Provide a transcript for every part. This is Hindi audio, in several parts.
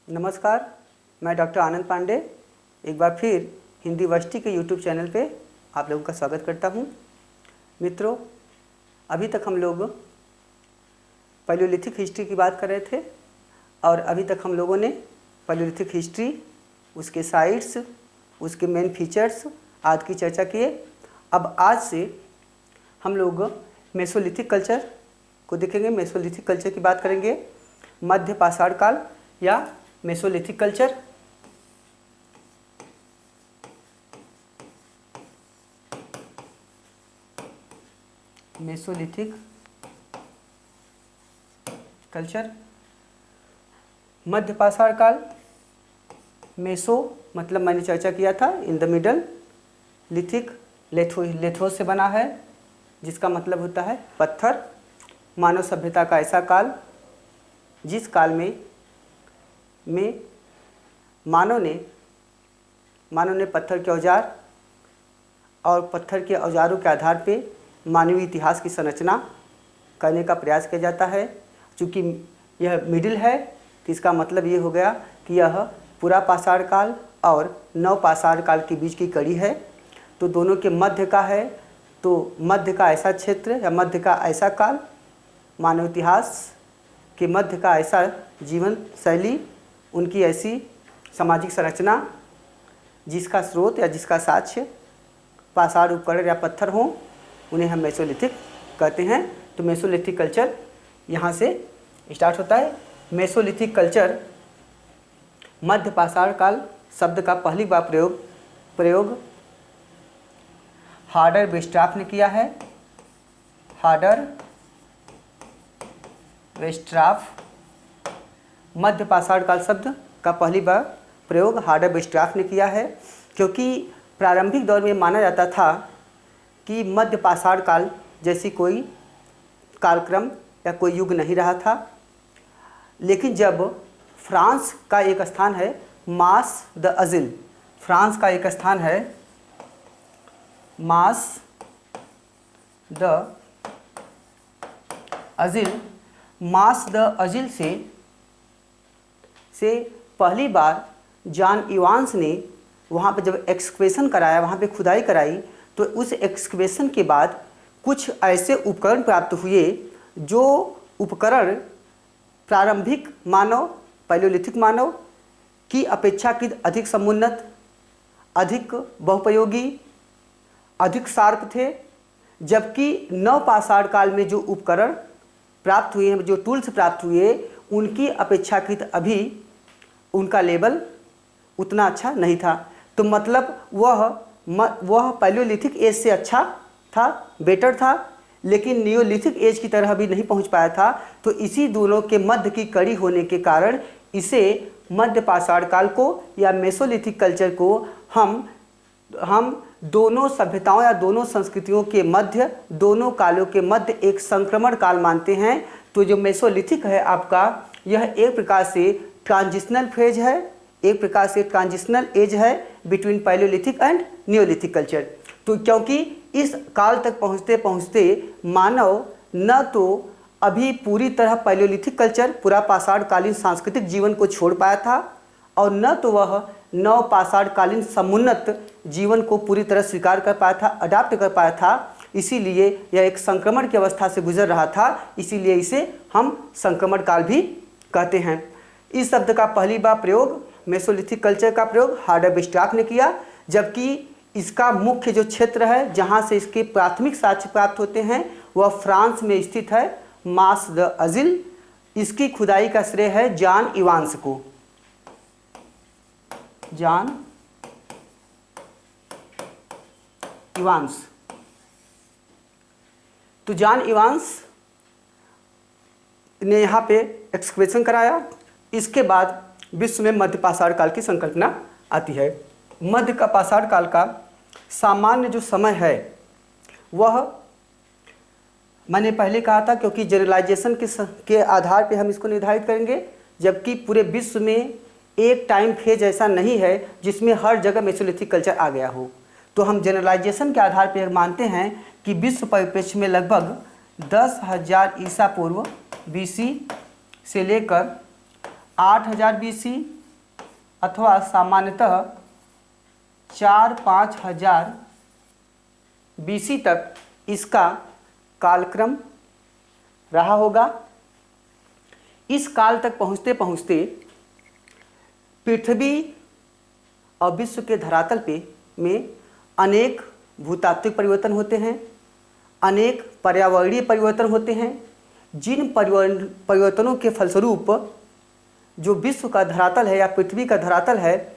नमस्कार, मैं डॉक्टर आनंद पांडे एक बार फिर हिंदी वर्सिटी के यूट्यूब चैनल पे आप लोगों का स्वागत करता हूँ। मित्रों, अभी तक हम लोग पैलियोलिथिक हिस्ट्री की बात कर रहे थे और अभी तक हम लोगों ने पैलियोलिथिक हिस्ट्री, उसके साइट्स, उसके मेन फीचर्स आदि की चर्चा किए। अब आज से हम लोग मेसोलिथिक कल्चर को देखेंगे। मेसोलिथिक कल्चर की बात करेंगे, मध्य पाषाण काल या मेसोलिथिक कल्चर। मेसोलिथिक कल्चर, मध्य पाषाण काल। मेसो मतलब मैंने चर्चा किया था इन द मिडल, लिथिक लेथो से बना है जिसका मतलब होता है पत्थर। मानव सभ्यता का ऐसा काल जिस काल में मानव ने पत्थर के औजार और पत्थर के औजारों के आधार पे मानवीय इतिहास की संरचना करने का प्रयास किया जाता है। चूँकि यह मिडिल है तो इसका मतलब ये हो गया कि यह पुरा पाषाण काल और नव पाषाण काल के बीच की कड़ी है, तो दोनों के मध्य का है। तो मध्य का ऐसा क्षेत्र या मध्य का ऐसा काल, मानव इतिहास के मध्य का ऐसा जीवन शैली, उनकी ऐसी सामाजिक संरचना जिसका स्रोत या जिसका साक्ष्य पाषाण उपकरण या पत्थर हों, उन्हें हम मेसोलिथिक कहते हैं। तो मेसोलिथिक कल्चर यहाँ से स्टार्ट होता है। मेसोलिथिक कल्चर मध्य पाषाण काल शब्द का पहली बार प्रयोग हार्डर वेस्ट्राफ ने किया है। हार्डर वेस्ट्राफ, मध्य पाषाण काल शब्द का पहली बार प्रयोग हार्डर वेस्ट्राफ ने किया है, क्योंकि प्रारंभिक दौर में माना जाता था कि मध्य पाषाण काल जैसी कोई कालक्रम या कोई युग नहीं रहा था। लेकिन जब फ्रांस का एक स्थान है मास द अजिल, फ्रांस का एक स्थान है मास द अजिल, मास द अजिल से पहली बार जॉन इवांस ने वहाँ पे जब एक्सकवेशन कराया, वहाँ पे खुदाई कराई, तो उस एक्सकवेशन के बाद कुछ ऐसे उपकरण प्राप्त हुए जो उपकरण प्रारंभिक मानव, पैलियोलिथिक मानव की अपेक्षाकृत अधिक समुन्नत, अधिक बहुपयोगी, अधिक शार्प थे। जबकि नव पाषाण काल में जो उपकरण प्राप्त हुए हैं, जो टूल्स प्राप्त हुए, उनकी अपेक्षाकृत अभी उनका लेवल उतना अच्छा नहीं था। तो मतलब वह पैलियोलिथिक एज से अच्छा था, बेटर था, लेकिन नियोलिथिक एज की तरह भी नहीं पहुंच पाया था। तो इसी दोनों के मध्य की कड़ी होने के कारण इसे मध्य पाषाण काल को या मेसोलिथिक कल्चर को हम दोनों सभ्यताओं या दोनों संस्कृतियों के मध्य, दोनों कालों के मध्य एक संक्रमण काल मानते हैं। तो जो मेसोलिथिक है आपका, यह एक प्रकार से ट्रांजिशनल फेज है, एक प्रकार से ट्रांजिशनल एज है between Palaeolithic and Neolithic culture. तो क्योंकि इस काल तक पहुँचते पहुँचते मानव न तो अभी पूरी तरह पैलियोलिथिक कल्चर, पूरा पाषाण कालीन सांस्कृतिक जीवन को छोड़ पाया था, और न तो वह नव पाषाण कालीन समुन्नत जीवन को पूरी तरह स्वीकार कर पाया था, अडाप्ट कर पाया था। इसीलिए यह एक संक्रमण की अवस्था से गुजर रहा था, इसीलिए इसे हम संक्रमण काल भी कहते हैं। इस शब्द का पहली बार प्रयोग, मेसोलिथिक कल्चर का प्रयोग हार्डर वेस्ट्राफ ने किया, जबकि इसका मुख्य जो क्षेत्र है जहाँ से इसके प्राथमिक साक्ष्य प्राप्त होते हैं वह फ्रांस में स्थित है मास द अजिल। इसकी खुदाई का श्रेय है जॉन इवांस को। जॉन इवांस, तो जॉन इवांस ने यहाँ पे एक्सकवेशन कराया। इसके बाद विश्व में मध्य पाषाण काल की संकल्पना आती है। मध्य का पाषाण काल का सामान्य जो समय है वह मैंने पहले कहा था, क्योंकि जनरलाइजेशन के आधार पे हम इसको निर्धारित करेंगे, जबकि पूरे विश्व में एक टाइम फेज ऐसा नहीं है जिसमें हर जगह मेसोलिथिक कल्चर आ गया हो। तो हम जनरलाइजेशन के आधार पर मानते हैं कि विश्व परिप्रेक्ष्य में लगभग 10,000 ईसा पूर्व BC से लेकर 8000 BC अथवा सामान्यतः 4-5 हजार BC तक इसका कालक्रम रहा होगा। इस काल तक पहुँचते पहुँचते पृथ्वी और विश्व के धरातल पे में अनेक भूतात्विक परिवर्तन होते हैं, अनेक पर्यावरणीय परिवर्तन होते हैं, जिन परिवर्तनों के फलस्वरूप जो विश्व का धरातल है या पृथ्वी का धरातल है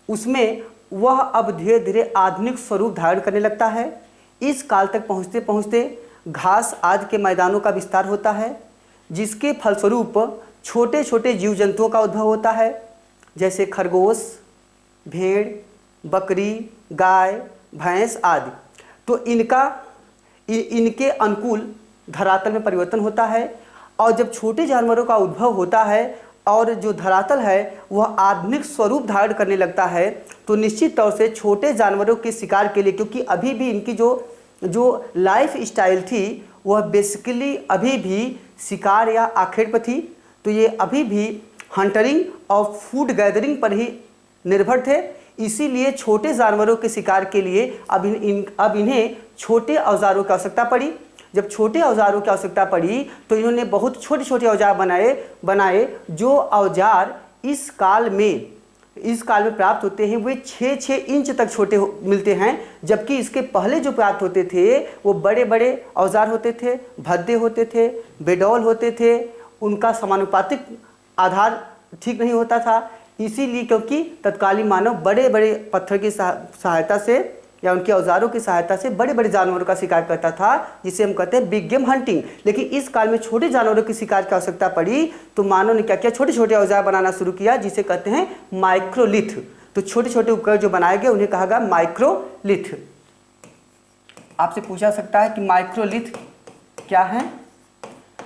उसमें वह अब धीरे धीरे आधुनिक स्वरूप धारण करने लगता है। इस काल तक पहुँचते पहुँचते घास आदि के मैदानों का विस्तार होता है, जिसके फलस्वरूप छोटे छोटे जीव जंतुओं का उद्भव होता है, जैसे खरगोश, भेड़, बकरी, गाय, भैंस आदि। तो इनके अनुकूल धरातल में परिवर्तन होता है, और जब छोटे जानवरों का उद्भव होता है और जो धरातल है वह आधुनिक स्वरूप धारण करने लगता है, तो निश्चित तौर से छोटे जानवरों के शिकार के लिए, क्योंकि अभी भी इनकी जो लाइफ स्टाइल थी वह बेसिकली अभी भी शिकार या आखेट पर थी, तो ये अभी भी हंटरिंग और फूड गैदरिंग पर ही निर्भर थे। इसीलिए छोटे जानवरों के शिकार के लिए अब इन्हें छोटे औजारों की आवश्यकता पड़ी। जब छोटे औजारों की आवश्यकता पड़ी तो इन्होंने बहुत छोटे छोटे औजार बनाए जो औजार इस काल में प्राप्त होते हैं वे 6-6 इंच तक छोटे मिलते हैं, जबकि इसके पहले जो प्राप्त होते थे वो बड़े बड़े औजार होते थे, भद्दे होते थे, बेडौल होते थे, उनका समानुपातिक आधार ठीक नहीं होता था। इसीलिए क्योंकि तत्कालीन मानव बड़े बड़े पत्थर की सहायता से या उनके औजारों की सहायता से बड़े बड़े जानवरों का शिकार करता था, जिसे हम कहते हैं बिग गेम हंटिंग। लेकिन इस काल में छोटे जानवरों की शिकार की आवश्यकता पड़ी तो मानव ने क्या किया, छोटे छोटे औजार बनाना शुरू किया, जिसे कहते हैं माइक्रोलिथ। तो छोटे छोटे उपकरण जो बनाए गए उन्हें कहा गया माइक्रोलिथ। आपसे पूछा सकता है कि माइक्रोलिथ क्या है।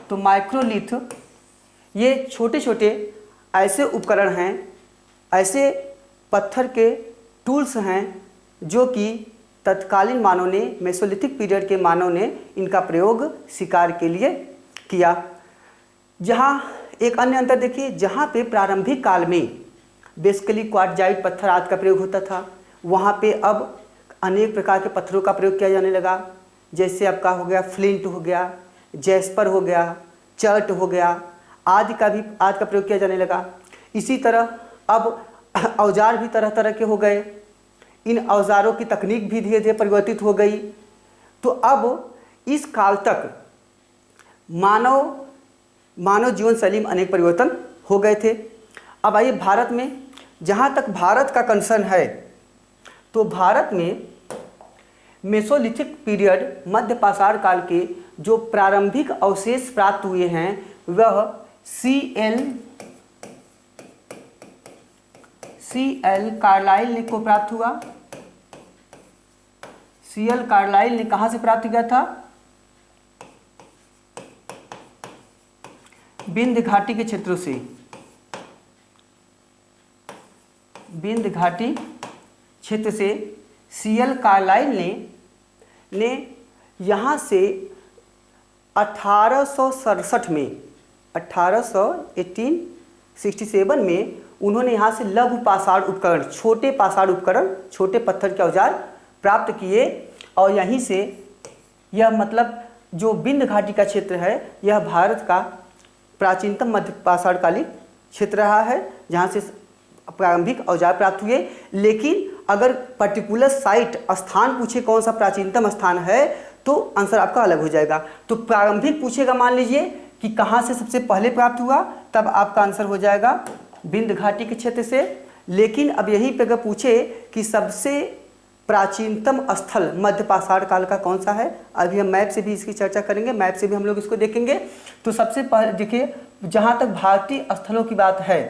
तो माइक्रोलिथ ये छोटे छोटे ऐसे उपकरण हैं, ऐसे पत्थर के टूल्स हैं जो कि तत्कालीन मानव ने, मेसोलिथिक पीरियड के मानव ने इनका प्रयोग शिकार के लिए किया। जहाँ एक अन्य अंतर देखिए, जहाँ पे प्रारंभिक काल में बेसिकली क्वार्टजाइट पत्थर आदि का प्रयोग होता था, वहाँ पे अब अनेक प्रकार के पत्थरों का प्रयोग किया जाने लगा। जैसे आपका हो गया फ्लिंट हो गया, जैस्पर हो गया, चर्ट हो गया, आदि का प्रयोग किया जाने लगा। इसी तरह अब औजार भी तरह तरह के हो गए, इन औजारों की तकनीक भी धीरे धीरे परिवर्तित हो गई। तो अब इस काल तक मानव जीवन शैली में अनेक परिवर्तन हो गए थे। अब आइए भारत में, जहाँ तक भारत का कंसर्न है तो भारत में मेसोलिथिक पीरियड मध्य पाषाण काल के जो प्रारंभिक अवशेष प्राप्त हुए हैं वह C.L. कार्लाइल को प्राप्त हुआ। C.L. कार्लाइल ने कहाँ से प्राप्त किया था? विंध्य घाटी के क्षेत्रों से। विंध्य घाटी क्षेत्र से C.L. कार्लाइल ने यहाँ से 1867 में 1867 में उन्होंने यहाँ से लघु पाषाण उपकरण, छोटे पाषाण उपकरण, छोटे पत्थर के औजार प्राप्त किए। और यहीं से यह मतलब जो विंध्य घाटी का क्षेत्र है यह भारत का प्राचीनतम मध्य पाषाणकालीन क्षेत्र रहा है, जहाँ से प्रारंभिक औजार प्राप्त हुए। लेकिन अगर पर्टिकुलर साइट, स्थान पूछे कौन सा प्राचीनतम स्थान है तो आंसर आपका अलग हो जाएगा। तो प्रारंभिक पूछेगा, मान लीजिए कि कहाँ से सबसे पहले प्राप्त हुआ, तब आपका आंसर हो जाएगा विंध्य घाटी के क्षेत्र से। लेकिन अब यहीं पे अगर पूछे कि सबसे प्राचीनतम स्थल मध्य पाषाण काल का कौन सा है, अभी हम मैप से भी इसकी चर्चा करेंगे, मैप से भी हम लोग इसको देखेंगे। तो सबसे पहले देखिए, जहाँ तक भारतीय स्थलों की बात है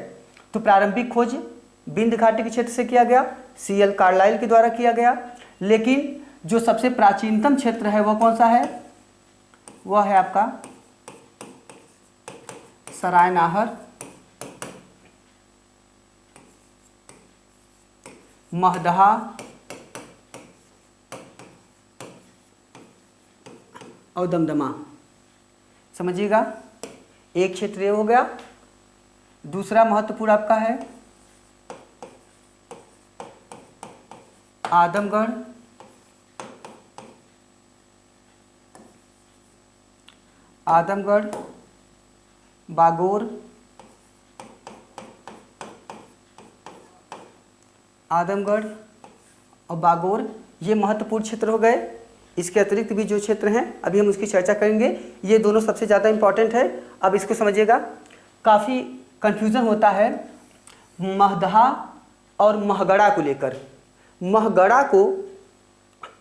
तो प्रारंभिक खोज विंध्य घाटी के क्षेत्र से किया गया, C.L. कार्लाइल के द्वारा किया गया। लेकिन जो सबसे प्राचीनतम क्षेत्र है वह कौन सा है? वह है आपका सरायनाहर, महदहा और दमदमा। समझिएगा, एक क्षेत्र ये हो गया। दूसरा महत्वपूर्ण आपका है आदमगढ़, आदमगढ़, बागोर, आदमगढ़ और बागोर, ये महत्वपूर्ण क्षेत्र हो गए। इसके अतिरिक्त भी जो क्षेत्र हैं अभी हम उसकी चर्चा करेंगे। ये दोनों सबसे ज़्यादा इम्पॉर्टेंट है। अब इसको समझिएगा, काफ़ी कन्फ्यूज़न होता है महदहा और महगड़ा को लेकर। महगड़ा को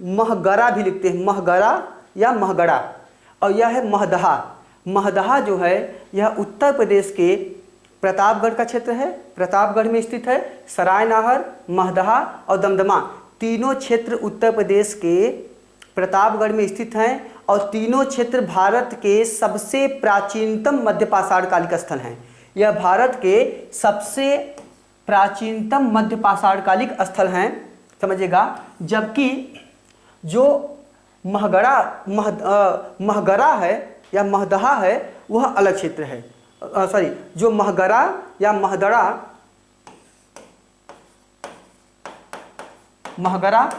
महगड़ा भी लिखते हैं, महगड़ा या महगड़ा, और यह है महदहा। महदहा जो है यह उत्तर प्रदेश के प्रतापगढ़ का क्षेत्र है, प्रतापगढ़ में स्थित है। सरायनाहर, महदहा और दमदमा तीनों क्षेत्र उत्तर प्रदेश के प्रतापगढ़ में स्थित हैं और तीनों क्षेत्र भारत के सबसे प्राचीनतम मध्यपाषाण कालिक स्थल हैं। यह भारत के सबसे प्राचीनतम मध्यपाषाण कालिक स्थल हैं, समझिएगा। जबकि जो महगड़ा है या महदहा है वह अलग क्षेत्र है। सॉरी, जो महगड़ा या महदड़ा, महगड़ा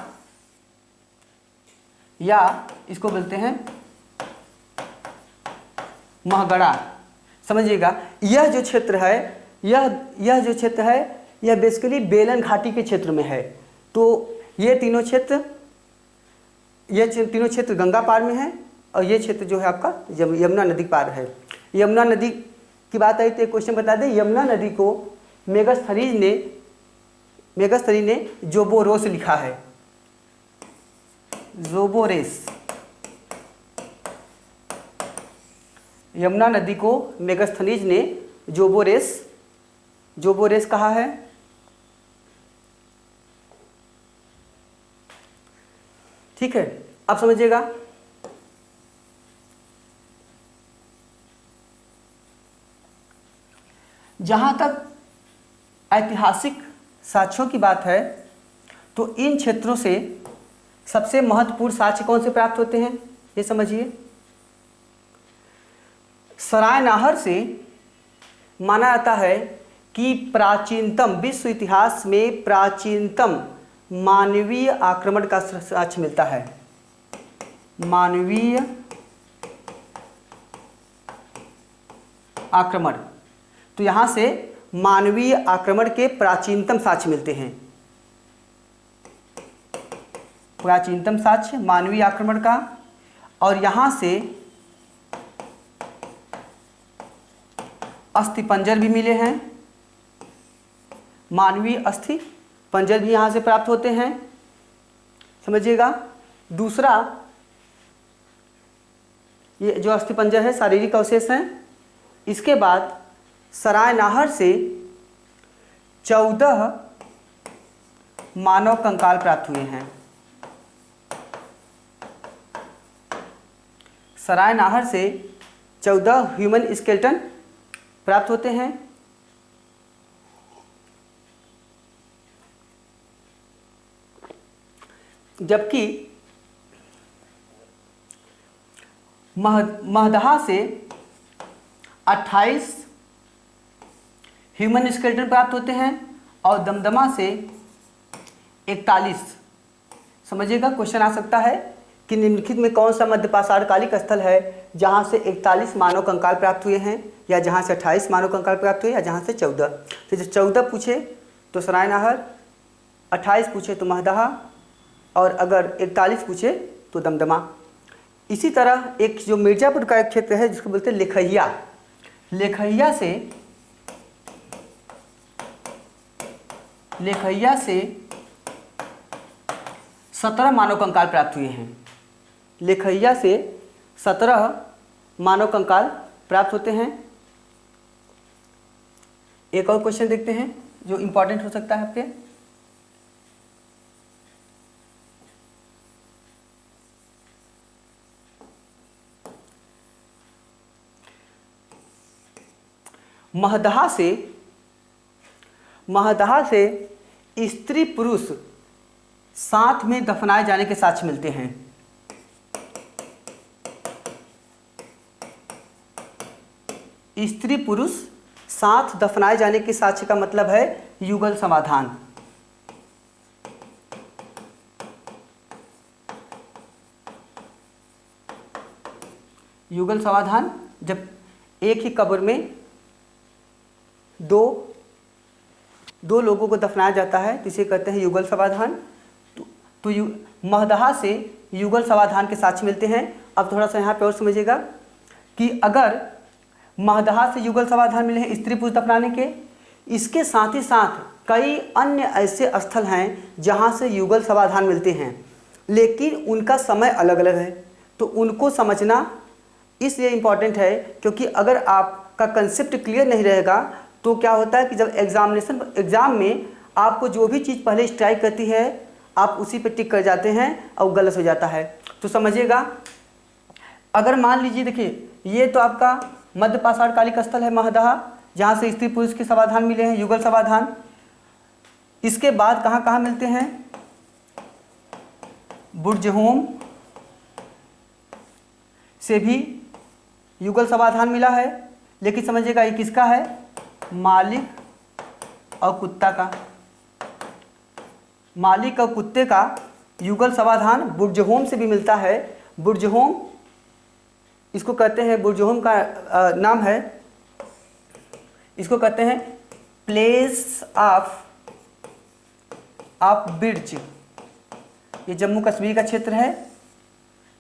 या इसको बोलते हैं महगड़ा, समझिएगा। यह जो क्षेत्र है, यह जो क्षेत्र है यह बेसिकली बेलन घाटी के क्षेत्र में है। तो ये तीनों क्षेत्र गंगा पार में है और ये क्षेत्र जो है आपका यमुना नदी पार है। यमुना नदी की बात आई तो एक क्वेश्चन बता दें। यमुना नदी को मेगस्थनी ने जोबोरोस लिखा है, जोबोरेस। यमुना नदी को मेगस्थनीज ने जोबोरेस कहा है। ठीक है, अब समझिएगा। जहाँ तक ऐतिहासिक साक्ष्यों की बात है तो इन क्षेत्रों से सबसे महत्वपूर्ण साक्ष्य कौन से प्राप्त होते हैं, ये समझिए। सरायनाहर से माना जाता है कि प्राचीनतम, विश्व इतिहास में प्राचीनतम मानवीय आक्रमण का साक्ष्य मिलता है। मानवीय आक्रमण, तो यहाँ से मानवीय आक्रमण के प्राचीनतम साक्ष्य मिलते हैं। प्राचीनतम साक्ष्य मानवीय आक्रमण का, और यहाँ से अस्थिपंजर भी मिले हैं। मानवीय अस्थि पंजर भी यहाँ से प्राप्त होते हैं, समझिएगा। दूसरा, ये जो अस्थिपंजर है शारीरिक अवशेष हैं। इसके बाद सरायनाहर से 14 मानव कंकाल प्राप्त हुए हैं। सरायनाहर से 14 ह्यूमन स्केलेटन प्राप्त होते हैं। जबकि महदहा से 28 ह्यूमन स्केलेटन प्राप्त होते हैं और दमदमा से 41। समझिएगा, क्वेश्चन आ सकता है कि निम्नलिखित में कौन सा मध्यपाषाण कालिक स्थल है जहां से 41 मानव कंकाल प्राप्त हुए हैं, या जहां से 28 मानव कंकाल प्राप्त हुए, या जहां से 14। तो जब 14 पूछे तो सरायनाहर, 28 पूछे तो महदहा, और अगर 41 पूछे तो दमदमा। इसी तरह एक जो मिर्जापुर का एक क्षेत्र है जिसको बोलते हैं लेखैया। लेखैया से 17 मानव कंकाल प्राप्त हुए हैं। लेखैया से 17 मानव कंकाल प्राप्त होते हैं। एक और क्वेश्चन देखते हैं जो इंपॉर्टेंट हो सकता है आपके। महदहा से स्त्री पुरुष साथ में दफनाए जाने के साक्ष्य मिलते हैं। स्त्री पुरुष साथ दफनाए जाने के साक्ष्य का मतलब है युगल समाधान। युगल समाधान, जब एक ही कब्र में दो लोगों को दफनाया जाता है तो इसे कहते हैं युगल समाधान। तो महदहा से युगल समाधान के साक्ष्य मिलते हैं। अब थोड़ा सा यहाँ पे और समझिएगा कि अगर महदहा से युगल समाधान मिले हैं स्त्री पुरुष दफनाने के, इसके साथ ही साथ कई अन्य ऐसे स्थल हैं जहाँ से युगल समाधान मिलते हैं, लेकिन उनका समय अलग अलग है। तो उनको समझना इसलिए इम्पॉर्टेंट है क्योंकि अगर आपका कंसेप्ट क्लियर नहीं रहेगा तो क्या होता है कि जब एग्ज़ाम में आपको जो भी चीज़ पहले स्ट्राइक करती है आप उसी पे टिक कर जाते हैं और गलत हो जाता है। तो समझिएगा, अगर मान लीजिए, देखिए ये तो आपका मध्य पाषाण कालिक स्थल है महदहा, जहाँ से स्त्री पुरुष के समाधान मिले हैं युगल समाधान। इसके बाद कहाँ कहाँ मिलते हैं? बुर्जहोम से भी युगल समाधान मिला है, लेकिन समझिएगा ये किसका है? मालिक और कुत्ता का। मालिक और कुत्ते का युगल समाधान बुर्जहोम से भी मिलता है। बुर्जहोम, इसको कहते हैं, बुर्जहोम का नाम है, इसको कहते हैं प्लेस ऑफ बिर्ज। ये जम्मू कश्मीर का क्षेत्र है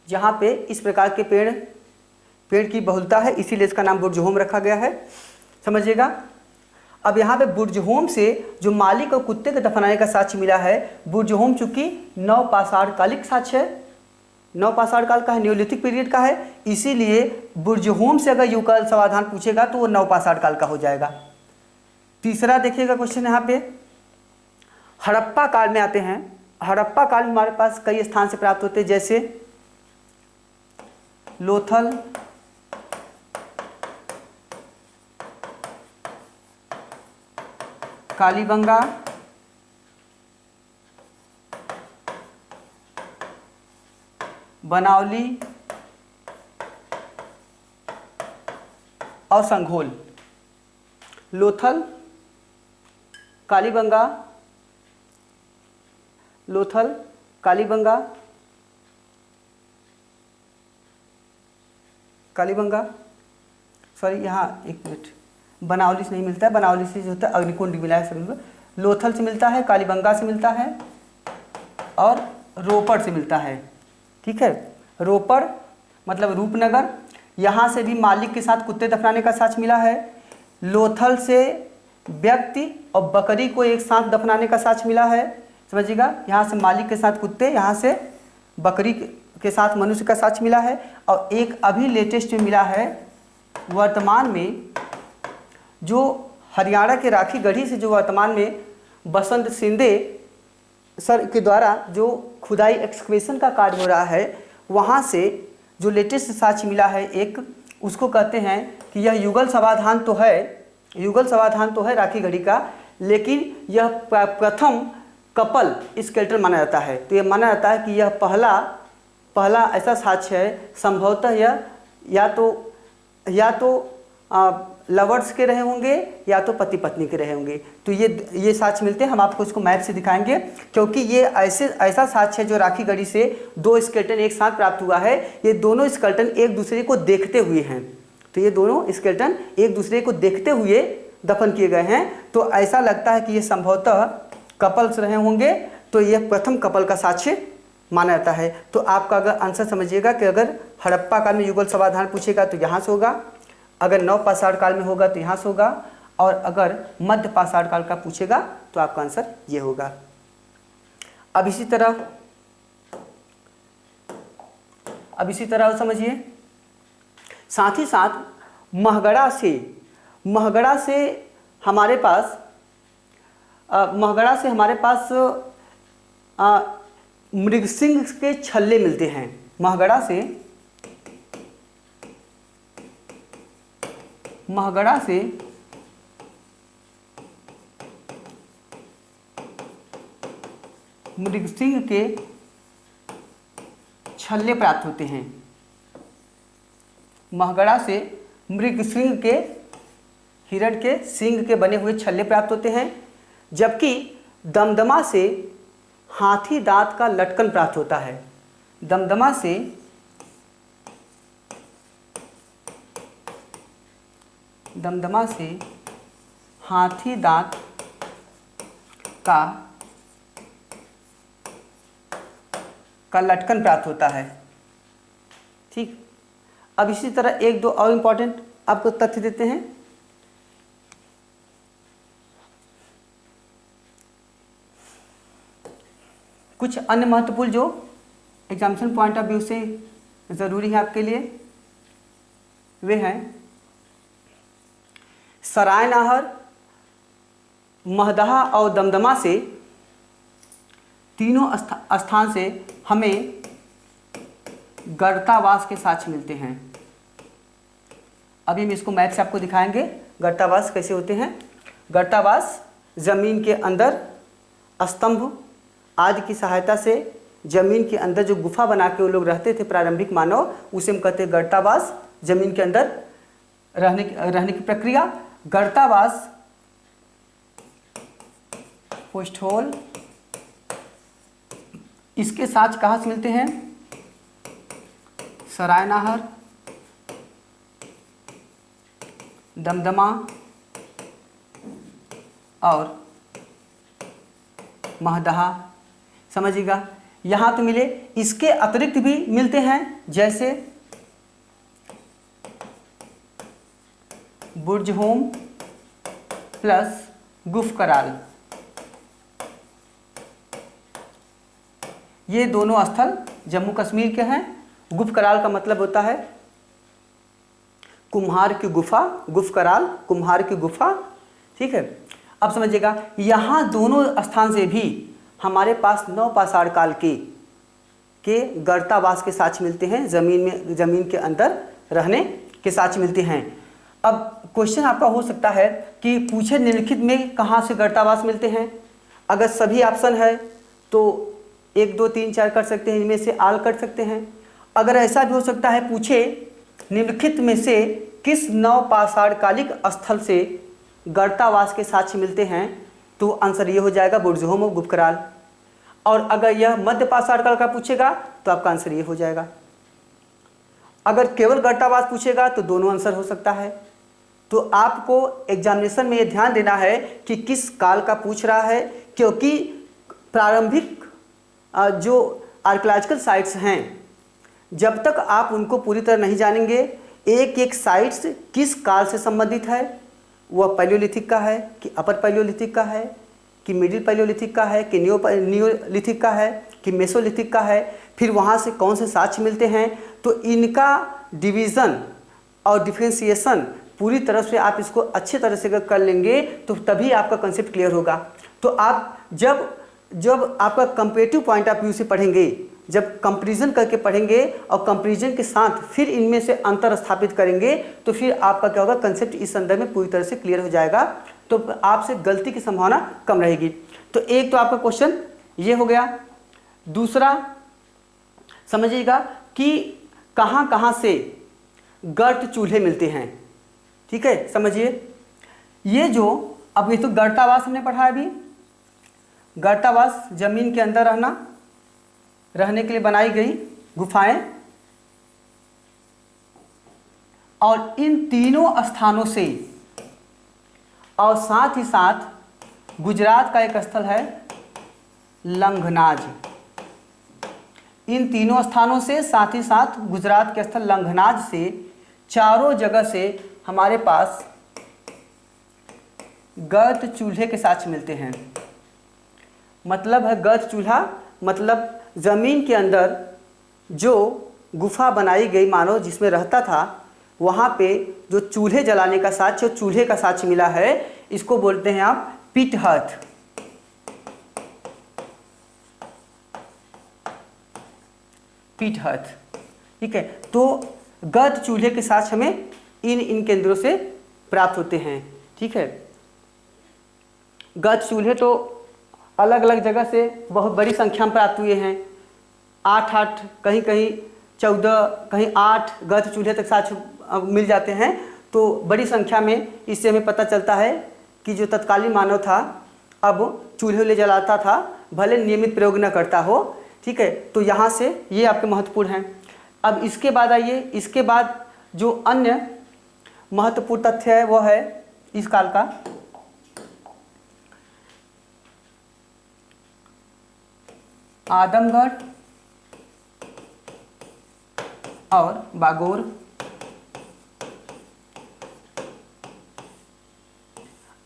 जहाँ पे इस प्रकार के पेड़ की बहुलता है, इसीलिए इसका नाम बुर्जहोम रखा गया है। समझिएगा, अब यहाँ पे बुर्जहोम से जो मालिक और कुत्ते के दफनाने का साक्ष्य मिला है, बुर्जहोम चूँकि नवपाषाण कालिक साक्ष्य है, नवपाषाण काल का है, न्यूलिथिक पीरियड का है, इसीलिए बुर्जहोम से अगर युगल समाधान पूछेगा तो वो नवपाषाण काल का हो जाएगा। तीसरा देखिएगा क्वेश्चन यहाँ पे, हड़प्पा काल में आते हैं। हड़प्पा काल में हमारे पास कई स्थान से प्राप्त होते हैं, जैसे लोथल, कालीबंगा, बनावली और संघोल। लोथल, कालीबंगा, लोथल, कालीबंगा, सॉरी यहाँ एक मिनट, बनावली से नहीं मिलता है, बनावली से जो होता है अग्निकुंड मिला है सभी। लोथल से मिलता है, कालीबंगा से मिलता है और रोपड़ से मिलता है। ठीक है, रोपड़ मतलब रूपनगर, यहाँ से भी मालिक के साथ कुत्ते दफनाने का साक्ष्य मिला है। लोथल से व्यक्ति और बकरी को एक साथ दफनाने का साक्ष्य मिला है। समझिएगा, यहाँ से मालिक के साथ कुत्ते, यहाँ से बकरी के साथ मनुष्य का साक्ष्य मिला है। और एक अभी लेटेस्ट में मिला है, वर्तमान में जो हरियाणा के राखी गढ़ी से जो वर्तमान में बसंत शिंदे सर के द्वारा जो खुदाई एक्सकवेशन का कार्य हो रहा है, वहाँ से जो लेटेस्ट साक्ष्य मिला है एक, उसको कहते हैं कि यह युगल समाधान तो है राखी गढ़ी का, लेकिन यह प्रथम कपल स्केलेटन माना जाता है। तो यह माना जाता है कि यह पहला ऐसा साक्ष्य है, संभवतः यह या तो लवर्स के रहे होंगे या तो पति पत्नी के रहे होंगे। तो ये साक्ष्य मिलते हैं। हम आपको इसको मैप से दिखाएंगे क्योंकि ये ऐसा साक्ष्य है जो राखी गढ़ी से दो स्केलेटन एक साथ प्राप्त हुआ है। ये दोनों स्केलेटन एक दूसरे को देखते हुए हैं, तो ये दोनों स्केलेटन एक दूसरे को देखते हुए दफन किए गए हैं। तो ऐसा लगता है कि ये संभवतः कपल्स रहे होंगे, तो यह प्रथम कपल का साक्ष्य माना जाता है। तो आपका अगर आंसर समझिएगा कि अगर हड़प्पा काल में युगल समाधान पूछेगा तो यहाँ से होगा, अगर नवपाषाण काल में होगा तो यहाँ से होगा, और अगर मध्य पाषाण काल का पूछेगा तो आपका आंसर ये होगा। अब इसी तरह समझिए, साथ ही साथ महगड़ा से हमारे पास मृगसिंह के छल्ले मिलते हैं। महगड़ा से मृगसिंह के छल्ले प्राप्त होते हैं। महगड़ा से मृगसिंह के हिरण के सींग के बने हुए छल्ले प्राप्त होते हैं, जबकि दमदमा से हाथी दांत का लटकन प्राप्त होता है। दमदमा से दमदमा से हाथी दांत का लटकन प्राप्त होता है। ठीक, अब इसी तरह एक दो और इंपॉर्टेंट आपको तथ्य देते हैं। कुछ अन्य महत्वपूर्ण जो एग्जामिनेशन पॉइंट ऑफ व्यू से ज़रूरी है आपके लिए, वे हैं सराय नाहर, महदहा और दमदमा से तीनों स्थान से हमें गर्तावास के साक्ष्य मिलते हैं। अभी हम इसको मैथ से आपको दिखाएंगे गर्तावास कैसे होते हैं। गर्तावास जमीन के अंदर स्तंभ आदि की सहायता से जमीन के अंदर जो गुफा बना के वो लोग रहते थे प्रारंभिक मानव, उसे हम कहते हैं गर्तावास। जमीन के अंदर रहने की प्रक्रिया। गर्तावास पोस्ट होल, इसके साथ कहाँ से मिलते हैं? सराय नाहर, दमदमा और महदहा। समझिएगा, यहाँ तो मिले, इसके अतिरिक्त भी मिलते हैं, जैसे बुर्जहोम प्लस गुफकराल। ये दोनों स्थल जम्मू कश्मीर के हैं। गुफकराल का मतलब होता है कुम्हार की गुफा, गुफकराल कुम्हार की गुफा। ठीक है, अब समझिएगा, यहाँ दोनों स्थान से भी हमारे पास नवपाषाण काल के गर्तावास के साक्ष्य मिलते हैं, जमीन के अंदर रहने के साक्ष्य मिलते हैं। अब क्वेश्चन आपका हो सकता है कि पूछे निम्नलिखित में कहाँ से गर्तावास मिलते हैं। अगर सभी ऑप्शन है तो 1 2 3 4 कर सकते हैं, इनमें से आल कर सकते हैं। अगर ऐसा भी हो सकता है पूछे निम्नलिखित में से किस नवपाषाण कालिक स्थल से गर्तावास के साक्ष्य मिलते हैं, तो आंसर ये हो जाएगा बुर्जहोम और गुफकराल। और अगर यह मध्य पाषाण काल का पूछेगा तो आपका आंसर ये हो जाएगा। अगर केवल गर्तावास पूछेगा तो दोनों आंसर हो सकता है। तो आपको एग्जामिनेशन में ये ध्यान देना है कि किस काल का पूछ रहा है, क्योंकि प्रारंभिक जो आर्कियोलॉजिकल साइट्स हैं, जब तक आप उनको पूरी तरह नहीं जानेंगे, एक एक साइट्स किस काल से संबंधित है, वह पैलियोलिथिक का है कि अपर पैलियोलिथिक का है कि मिडिल पैलियोलिथिक का है कि नियोलिथिक का है कि मेसोलिथिक का है, फिर वहाँ से कौन से साक्ष्य मिलते हैं, तो इनका डिवीज़न और डिफ्रेंसिएशन पूरी तरह से आप इसको अच्छे तरह से कर लेंगे तो तभी आपका कंसेप्ट क्लियर होगा। तो आप जब आपका कंपेरेटिव पॉइंट ऑफ व्यू से पढ़ेंगे, जब कंपैरिजन करके पढ़ेंगे और कंपैरिजन के साथ फिर इनमें से अंतर स्थापित करेंगे, तो फिर आपका क्या होगा, कंसेप्ट इस संदर्भ में पूरी तरह से क्लियर हो जाएगा, तो आपसे गलती की संभावना कम रहेगी। तो एक तो आपका क्वेश्चन ये हो गया। दूसरा समझिएगा कि कहाँ कहाँ से गर्त चूल्हे मिलते हैं। ठीक है, समझिए, ये जो अब ये तो गर्तावास हमने पढ़ा है। अभी गर्तावास जमीन के अंदर रहने के लिए बनाई गई गुफाएं, और इन तीनों स्थानों से और साथ ही साथ गुजरात का एक स्थल है लंघनाज। इन तीनों स्थानों से साथ ही साथ गुजरात के स्थल लंघनाज से चारों जगह से हमारे पास गर्त चूल्हे के साक्ष्य मिलते हैं। मतलब है गर्त चूल्हा, मतलब जमीन के अंदर जो गुफा बनाई गई मानव जिसमें रहता था, वहाँ पे जो चूल्हे जलाने का साक्ष्य, चूल्हे का साक्ष्य मिला है, इसको बोलते हैं आप पिट हर्थ। पिट हर्थ, ठीक है। तो गर्त चूल्हे के साक्ष्य हमें इन केंद्रों से प्राप्त होते हैं। ठीक है, गर्त चूल्हे तो अलग अलग जगह से बहुत बड़ी संख्या में प्राप्त हुए हैं। 8 कहीं कहीं 14 कहीं 8 गर्त चूल्हे तक साक्ष्य मिल जाते हैं। तो बड़ी संख्या में इससे हमें पता चलता है कि जो तत्कालीन मानव था अब चूल्हे ले जलाता था, भले नियमित प्रयोग न करता हो। ठीक है, तो यहाँ से ये आपके महत्वपूर्ण हैं। अब इसके बाद आइए, इसके बाद जो अन्य महत्वपूर्ण तथ्य है वह है इस काल का आदमगढ़ और बागोर।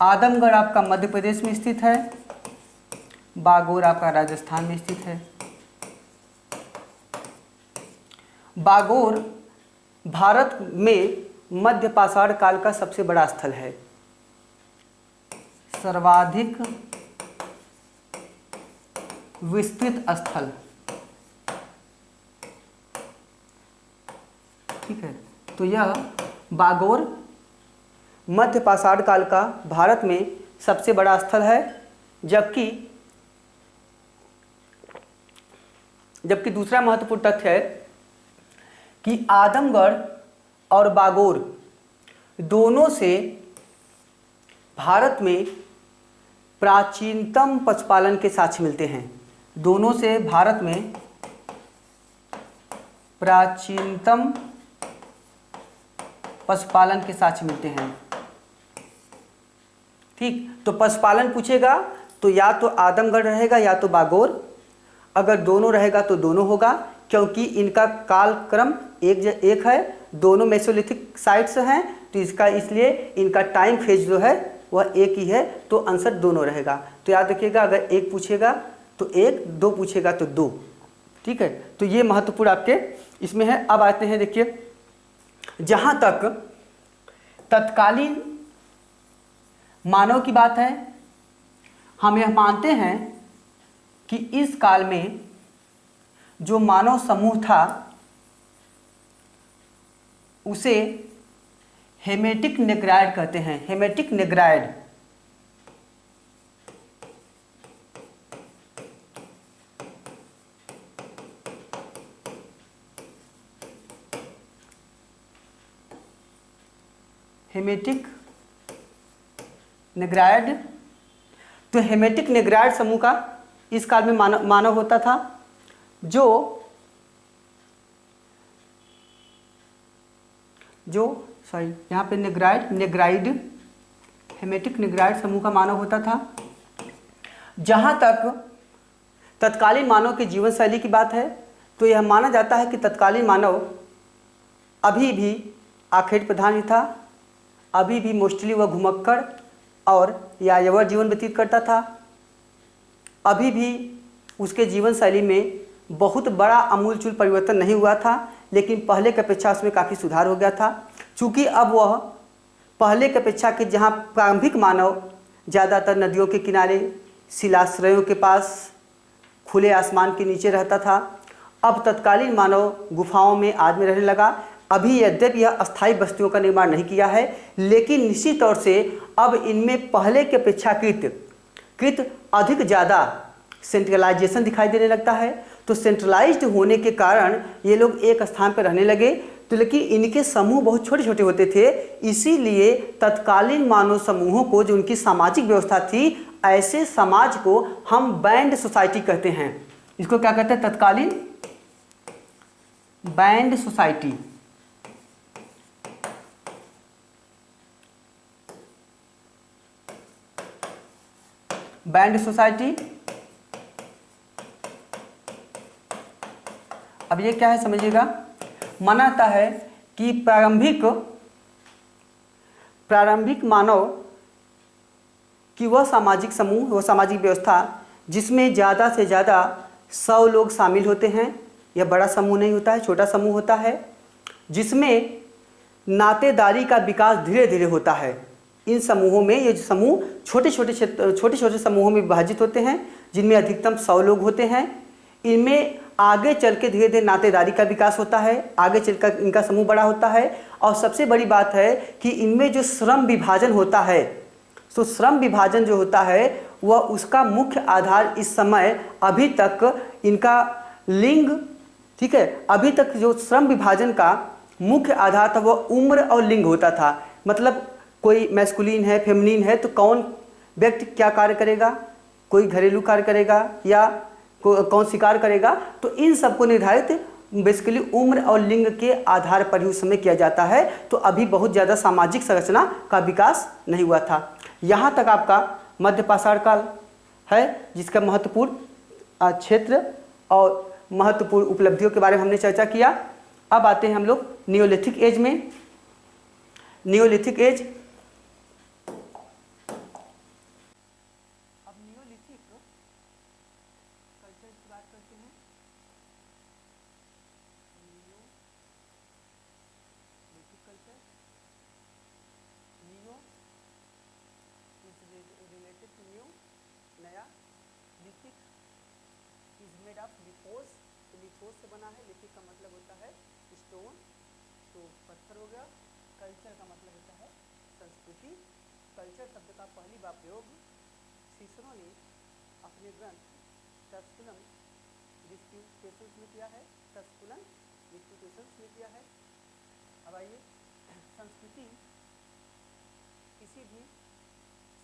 आदमगढ़ आपका मध्य प्रदेश में स्थित है, बागोर आपका राजस्थान में स्थित है। बागोर भारत में मध्य पाषाण काल का सबसे बड़ा स्थल है। सर्वाधिक विस्तृत स्थल, ठीक है। तो यह बागोर मध्य पाषाण काल का भारत में सबसे बड़ा स्थल है। जबकि दूसरा महत्वपूर्ण तथ्य है कि आदमगढ़ और बागोर दोनों से भारत में प्राचीनतम पशुपालन के साक्ष्य मिलते हैं। दोनों से भारत में प्राचीनतम पशुपालन के साक्ष्य मिलते हैं। ठीक, तो पशुपालन पूछेगा तो या तो आदमगढ़ रहेगा या तो बागोर। अगर दोनों रहेगा तो दोनों होगा, क्योंकि इनका कालक्रम एक है, दोनों मेसोलिथिक साइट्स हैं, तो इसका इसलिए इनका टाइम फेज जो है वह एक ही है, तो आंसर दोनों रहेगा। तो याद रखिएगा, अगर एक पूछेगा तो एक, दो पूछेगा तो दो। ठीक है, तो ये महत्वपूर्ण आपके इसमें है। अब आते हैं, देखिए, जहाँ तक तत्कालीन मानव की बात है, हम यह मानते हैं कि इस काल में जो मानव समूह था उसे हेमेटिक नेग्राइड कहते हैं। Hamitic Negroid, Hamitic Negroid. तो हेमेटिक नेग्राइड समूह का इस काल में मानव होता था, जो सॉरी यहाँ पे नेग्राइड हेमेटिक नेग्राइड समूह का मानव होता था। जहाँ तक तत्कालीन मानव की जीवन शैली की बात है, तो यह माना जाता है कि तत्कालीन मानव अभी भी आखेट प्रधान ही था। अभी भी मोस्टली वह घुमक्कड़ और यायावर जीवन व्यतीत करता था। अभी भी उसके जीवन शैली में बहुत बड़ा आमूलचूल परिवर्तन नहीं हुआ था, लेकिन पहले की अपेक्षा उसमें काफ़ी सुधार हो गया था। चूँकि अब वह पहले की अपेक्षा के जहाँ प्रारंभिक मानव ज़्यादातर नदियों के किनारे, शिलाश्रयों के पास, खुले आसमान के नीचे रहता था, अब तत्कालीन मानव गुफाओं में आदि में रहने लगा। अभी यद्यपि यह अस्थायी बस्तियों का निर्माण नहीं किया है, लेकिन निश्चित तौर से अब इनमें पहले के अपेक्षाकृत अधिक ज़्यादा सेंट्रलाइजेशन दिखाई देने लगता है। तो सेंट्रलाइज्ड होने के कारण ये लोग एक स्थान पर रहने लगे, तो लेकिन इनके समूह बहुत छोटे छोटे होते थे। इसीलिए तत्कालीन मानव समूहों को, जो उनकी सामाजिक व्यवस्था थी, ऐसे समाज को हम बैंड सोसाइटी कहते हैं। इसको क्या कहते हैं? तत्कालीन बैंड सोसाइटी। Band society. अब ये क्या है समझिएगा, मानता है कि प्रारंभिक मानव की वह सामाजिक समूह, वह सामाजिक व्यवस्था जिसमें ज़्यादा से ज़्यादा 100 लोग शामिल होते हैं। यह बड़ा समूह नहीं होता है, छोटा समूह होता है, जिसमें नातेदारी का विकास धीरे धीरे होता है। इन समूहों में, ये समूह छोटे छोटे समूहों में विभाजित होते हैं, जिनमें अधिकतम 100 लोग होते हैं। इनमें आगे चल के धीरे धीरे नातेदारी का विकास होता है, आगे चलकर इनका समूह बड़ा होता है। और सबसे बड़ी बात है कि इनमें जो श्रम विभाजन होता है, तो श्रम विभाजन जो होता है वह उसका मुख्य आधार इस समय अभी तक इनका लिंग, ठीक है, अभी तक जो श्रम विभाजन का मुख्य आधार था वह उम्र और लिंग होता था। मतलब कोई मैस्कुलिन है, फेमिनिन है, तो कौन व्यक्ति क्या कार्य करेगा, कोई घरेलू कार्य करेगा या कौन शिकार करेगा, तो इन सबको निर्धारित बेसिकली उम्र और लिंग के आधार पर ही उस समय किया जाता है। तो अभी बहुत ज़्यादा सामाजिक संरचना का विकास नहीं हुआ था। यहाँ तक आपका मध्य पाषाण काल है, जिसका महत्वपूर्ण क्षेत्र और महत्वपूर्ण उपलब्धियों के बारे में हमने चर्चा किया। अब आते हैं हम लोग नियोलिथिक एज में। नियोलिथिक एज, अब नियोलिथिक कल्चर की बात करते हैं। Neolithic culture, neo is related to new, नया। Lithic is made of lithos, lithos से बना है। लिथिक का मतलब होता है स्टोन, तो पत्थर हो गया। कल्चर का मतलब होता है संस्कृति। कल्चर शब्द का पहली बार प्रयोग सीसरो ने अपने ग्रंथ टस्कुलम डिस्प्यूटेशंस में किया है। टस्कुलन डिस्प्यूटेशंस में किया है। अब आइए, संस्कृति किसी भी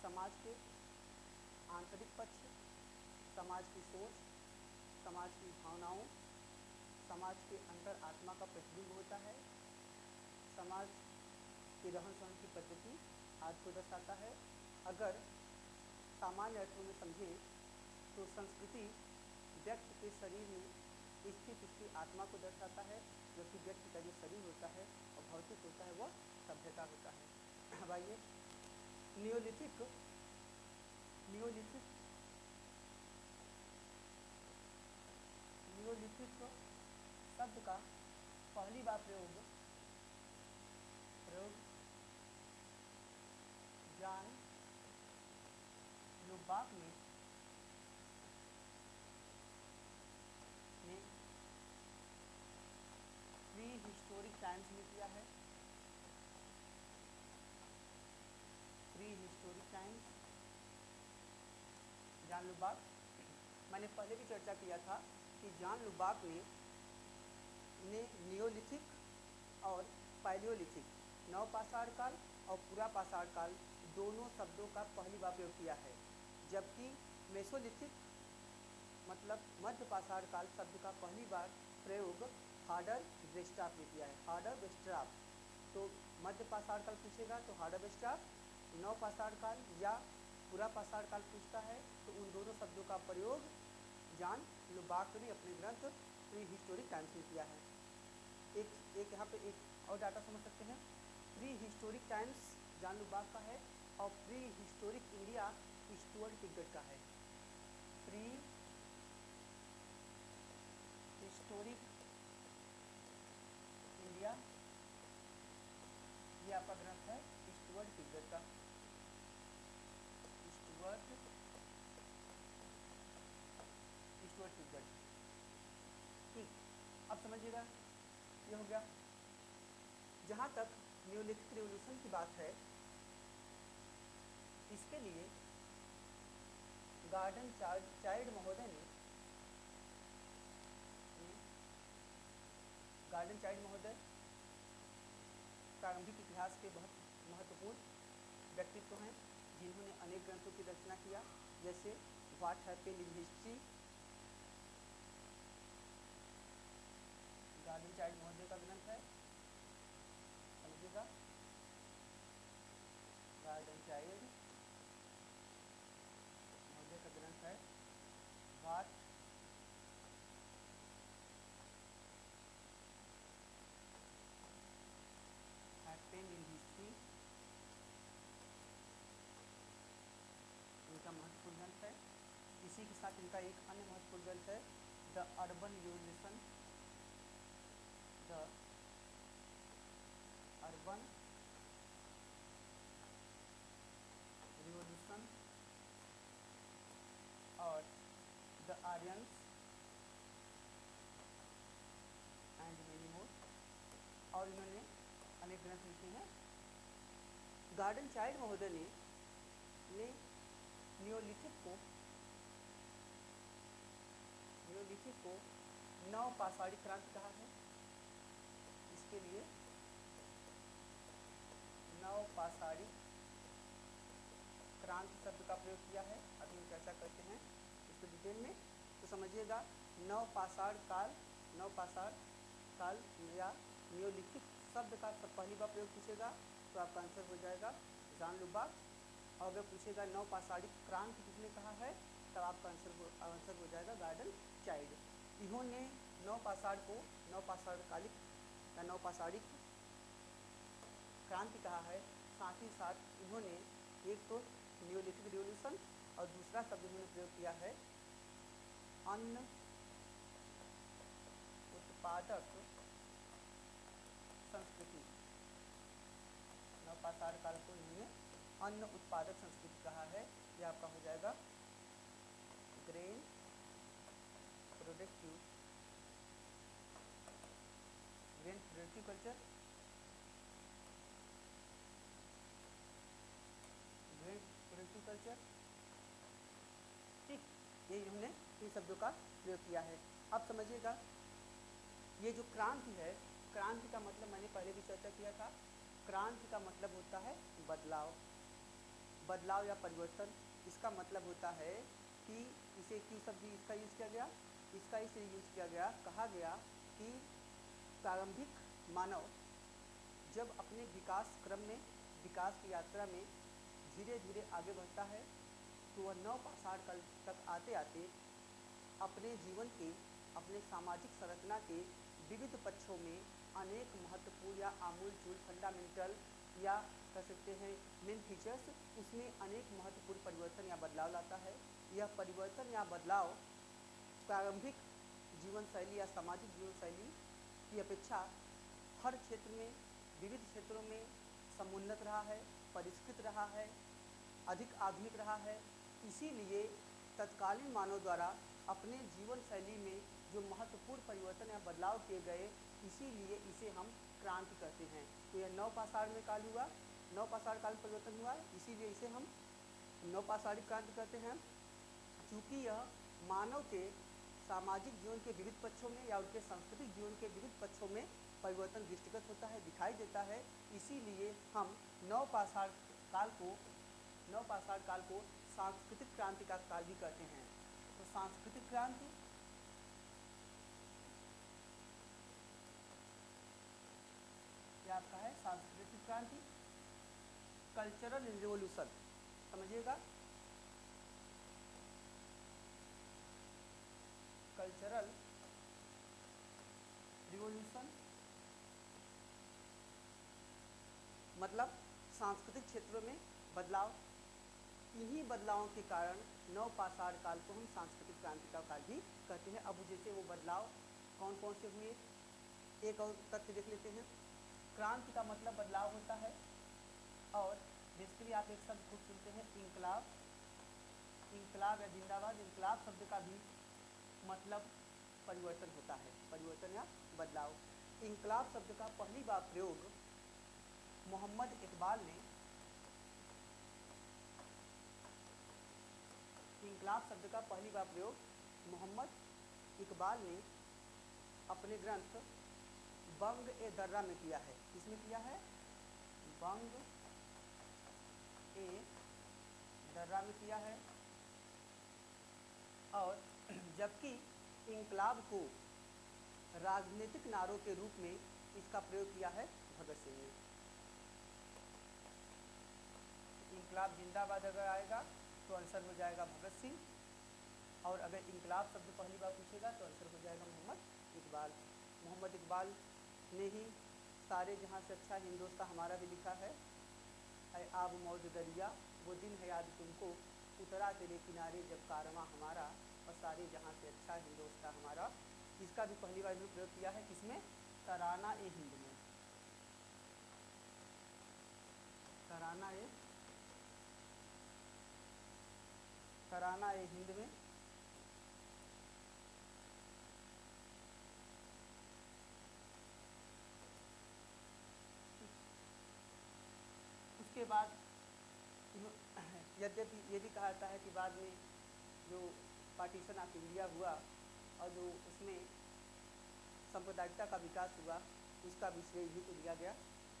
समाज के आंतरिक पक्ष, समाज की सोच, समाज की भावनाओं, समाज के अंतर आत्मा का प्रतिबिंब होता है। समाज की रहन सहन की पद्धति आदि को दर्शाता है। अगर सामान्य अर्थों में समझें तो संस्कृति व्यक्ति के शरीर में स्थित उसकी आत्मा को दर्शाता है, जबकि व्यक्ति का जो शरीर होता है और भौतिक होता है वह सभ्यता होता है। अब आइए, नियोलिथिक नियोलिथिक नियोलिथिक शब्द का पहली बार प्रयोग जॉन लुबाक ने प्री हिस्टोरिक टाइम्स में किया है। Pre historic times, John लुबाक। मैंने पहले भी चर्चा किया था कि जॉन लुबाक ने नियोलिथिक और पैलियोलिथिक, नव पाषाण काल और पूरा पाषाण काल दोनों शब्दों का पहली बार प्रयोग किया है। जबकि मेसोलिथिक मतलब मध्य पाषाण काल शब्द का पहली बार प्रयोग हार्डर वेस्टाफ ने किया है। हार्डर वेस्टाफ, तो मध्य पाषाण काल पूछेगा तो हार्डर वेस्टाफ, नव पाषाण काल या पूरा पाषाण काल पूछता है तो उन दोनों शब्दों का प्रयोग जॉन लुबाक ने अपने ग्रंथ प्री हिस्टोरिक टाइम्स में किया है। एक यहाँ पे एक और डाटा समझ सकते हैं। प्री हिस्टोरिक टाइम्स जॉन लुबाक का है और pre historic India Stuart Piggott का है। प्री हिस्टोरिक इंडिया ये आपका ग्रंथ है स्टुअर्ट पिगट का। स्टुअर्ट पिगट, ठीक। अब समझिएगा, ये हो गया। जहाँ तक नियोलिथिक रिवोल्यूशन की बात है, इसके लिए गार्डन चाइल्ड महोदय ने प्रारंभिक इतिहास के बहुत महत्वपूर्ण व्यक्तित्व हैं, जिन्होंने अनेक ग्रंथों की रचना किया, जैसे what happened in history. Garden child महोदय का ग्रंथ है, समझिएगा। गार्डन चाइल्ड महोदय का ग्रंथ है व्हाट हैपेंड इन हिस्ट्री। इनका महत्वपूर्ण ग्रंथ है। इसी के साथ इनका एक अन्य महत्वपूर्ण ग्रंथ है the urban revolution. The urban revolution और the Aryans and many more, और इन्होंने अनेक ग्रंथ लिखे हैं। गार्डन चाइल्ड महोदय ने नियोलिथिक को नव पाषाणी क्रांति कहा है। इसके लिए नव पाषाणी क्रांति शब्द का प्रयोग किया है। अभी हम चर्चा करते हैं इसको डिटेल में, तो समझिएगा। नव पाषाण काल, नव पाषाण काल या नियोलिथिक शब्द का पहली बार प्रयोग पूछेगा तो आपका आंसर हो जाएगा जॉन लुबाक। और अगर पूछेगा नवपाषाणिक क्रांति किसने कहा है तब आपका आंसर हो जाएगा गार्डन चाइल्ड। इन्होंने नवपाषाण को नवपाषाणकालिक या नवपाषाणिक क्रांति कहा है। साथ ही साथ इन्होंने एक तो नियोलिथिक रिवोल्यूशन और दूसरा शब्द इन्होंने प्रयोग किया है अन्न उत्पादक संस्कृति। नवपाषाण काल को इन्होंने अन्न उत्पादक संस्कृति कहा है। यह आपका हो जाएगा grain productive culture. Grain productive culture, ठीक, ये इन्होंने इन शब्दों का प्रयोग किया है। अब समझिएगा ये जो क्रांति है, क्रांति का मतलब मैंने पहले भी चर्चा किया था, क्रांति का मतलब होता है बदलाव, बदलाव या परिवर्तन। इसका मतलब होता है कि इसे क्यों शब्द इसका यूज़ किया गया, इसका इसलिए यूज़ किया गया, कहा गया कि प्रारंभिक मानव जब अपने विकास क्रम में, विकास की यात्रा में धीरे धीरे आगे बढ़ता है तो वह नवपाषाण काल तक आते आते अपने जीवन के, अपने सामाजिक संरचना के विविध पक्षों में अनेक महत्वपूर्ण या आमूलचूल फंडामेंटल या कह सकते हैं मेन फीचर्स, उसमें अनेक महत्वपूर्ण परिवर्तन या बदलाव लाता है। यह परिवर्तन या बदलाव प्रारंभिक जीवन शैली या सामाजिक जीवन शैली की अपेक्षा हर क्षेत्र में, विविध क्षेत्रों में समुन्नत रहा है, परिष्कृत रहा है, अधिक आधुनिक रहा है। इसीलिए तत्कालीन मानव द्वारा अपने जीवन शैली में जो महत्वपूर्ण परिवर्तन या बदलाव किए गए, इसीलिए इसे हम क्रांति कहते हैं। तो यह नवपाषाण में काल हुआ, नवपाषाण काल में परिवर्तन हुआ, इसीलिए इसे हम नवपाषाणिक क्रांति कहते हैं। चूँकि यह मानव के सामाजिक जीवन के विविध पक्षों में या उनके सांस्कृतिक जीवन के विविध पक्षों में परिवर्तन दृष्टिगत होता है, दिखाई देता है, इसीलिए हम नवपाषाण काल को सांस्कृतिक क्रांति का काल भी कहते हैं। तो सांस्कृतिक क्रांति क्या आपका है, सांस्कृतिक क्रांति। कल्चरल रिवोल्यूशन समझिएगा, कल्चरल रिवोल्यूशन मतलब सांस्कृतिक क्षेत्रों में बदलाव। इन्हीं बदलावों के कारण नवपाषाण काल को हम सांस्कृतिक क्रांति का काल भी कहते हैं। अब जैसे वो बदलाव कौन कौन से हुए, एक और तथ्य देख लेते हैं। क्रांति का मतलब बदलाव होता है, और बेसिकली आप एक शब्द खूब सुनते हैं इंकलाब, इंकलाब या जिंदाबाद। इंकलाब शब्द का भी मतलब परिवर्तन होता है, परिवर्तन या बदलाव। इंकलाब शब्द का पहली बार प्रयोग मोहम्मद इकबाल ने, इंकलाब शब्द का पहली बार प्रयोग मोहम्मद इकबाल ने अपने ग्रंथ बंग ए दर्रा में किया है। किसमें किया है, बंग ए दर्रा में किया है। और जबकि इंकलाब को राजनीतिक नारों के रूप में इसका प्रयोग किया है भगत सिंह ने। इंकलाब जिंदाबाद अगर आएगा तो आंसर हो जाएगा भगत सिंह, और अगर इंकलाब शब्द पहली बार पूछेगा तो आंसर हो जाएगा मोहम्मद इकबाल। मोहम्मद इकबाल ने ही सारे जहाँ से अच्छा हिंदुस्तान हमारा भी लिखा है, आब मौज दरिया वो दिन है याद तुमको, उतरा तेरे किनारे जब कारवां हमारा, और सारे जहाँ से अच्छा हिंदुस्तान हमारा। इसका भी पहली बार प्रयोग किया है किसमें, तराना ए हिंद में। तराना ए हिंद में उसके बाद यद्यपि ये भी कहा जाता है कि बाद में जो पार्टीशन ऑफ इंडिया हुआ और जो उसमें सांप्रदायिकता का विकास हुआ, उसका भी श्रेय भी तो दिया गया।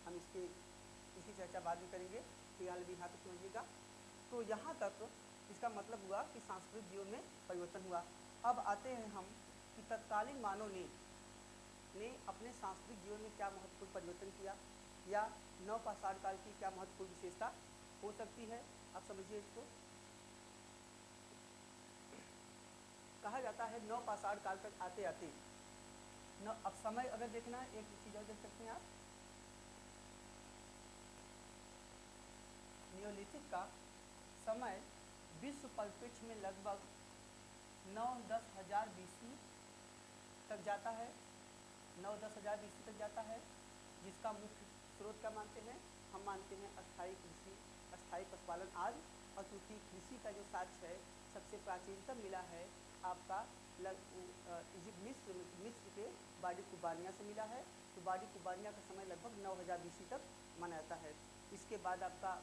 हम इसकी चर्चा बाद में करेंगे, फिलहाल भी यहाँ तक समझिएगा। तो यहाँ तक इसका मतलब हुआ कि सांस्कृतिक जीवन में परिवर्तन हुआ। अब आते हैं हम कि तत्कालीन मानव ने ने अपने सांस्कृतिक जीवन में क्या महत्वपूर्ण परिवर्तन किया, या नवपाषाण काल की क्या महत्वपूर्ण विशेषता हो सकती है। आप समझिए इसको। कहा जाता है नवपाषाण काल तक आते आते अब समय अगर देखना है, एक चीज़ और देख सकते हैं आप, नियोलिथिक का समय विश्व परिप्रेक्ष्य में लगभग 9-10 हज़ार BC तक जाता है, 9-10 हज़ार BC तक जाता है, जिसका मुख्य स्रोत क्या मानते हैं, हम मानते हैं अस्थायी कृषि, अस्थायी पशुपालन आदि। और चूँकि कृषि का जो साक्ष्य है सबसे प्राचीनतम मिला है आपका मिस्र के वाडी कुबानिया से मिला है। तो वाडी कुबानिया का समय लगभग 9000 BC तक माना जाता है। इसके बाद आपका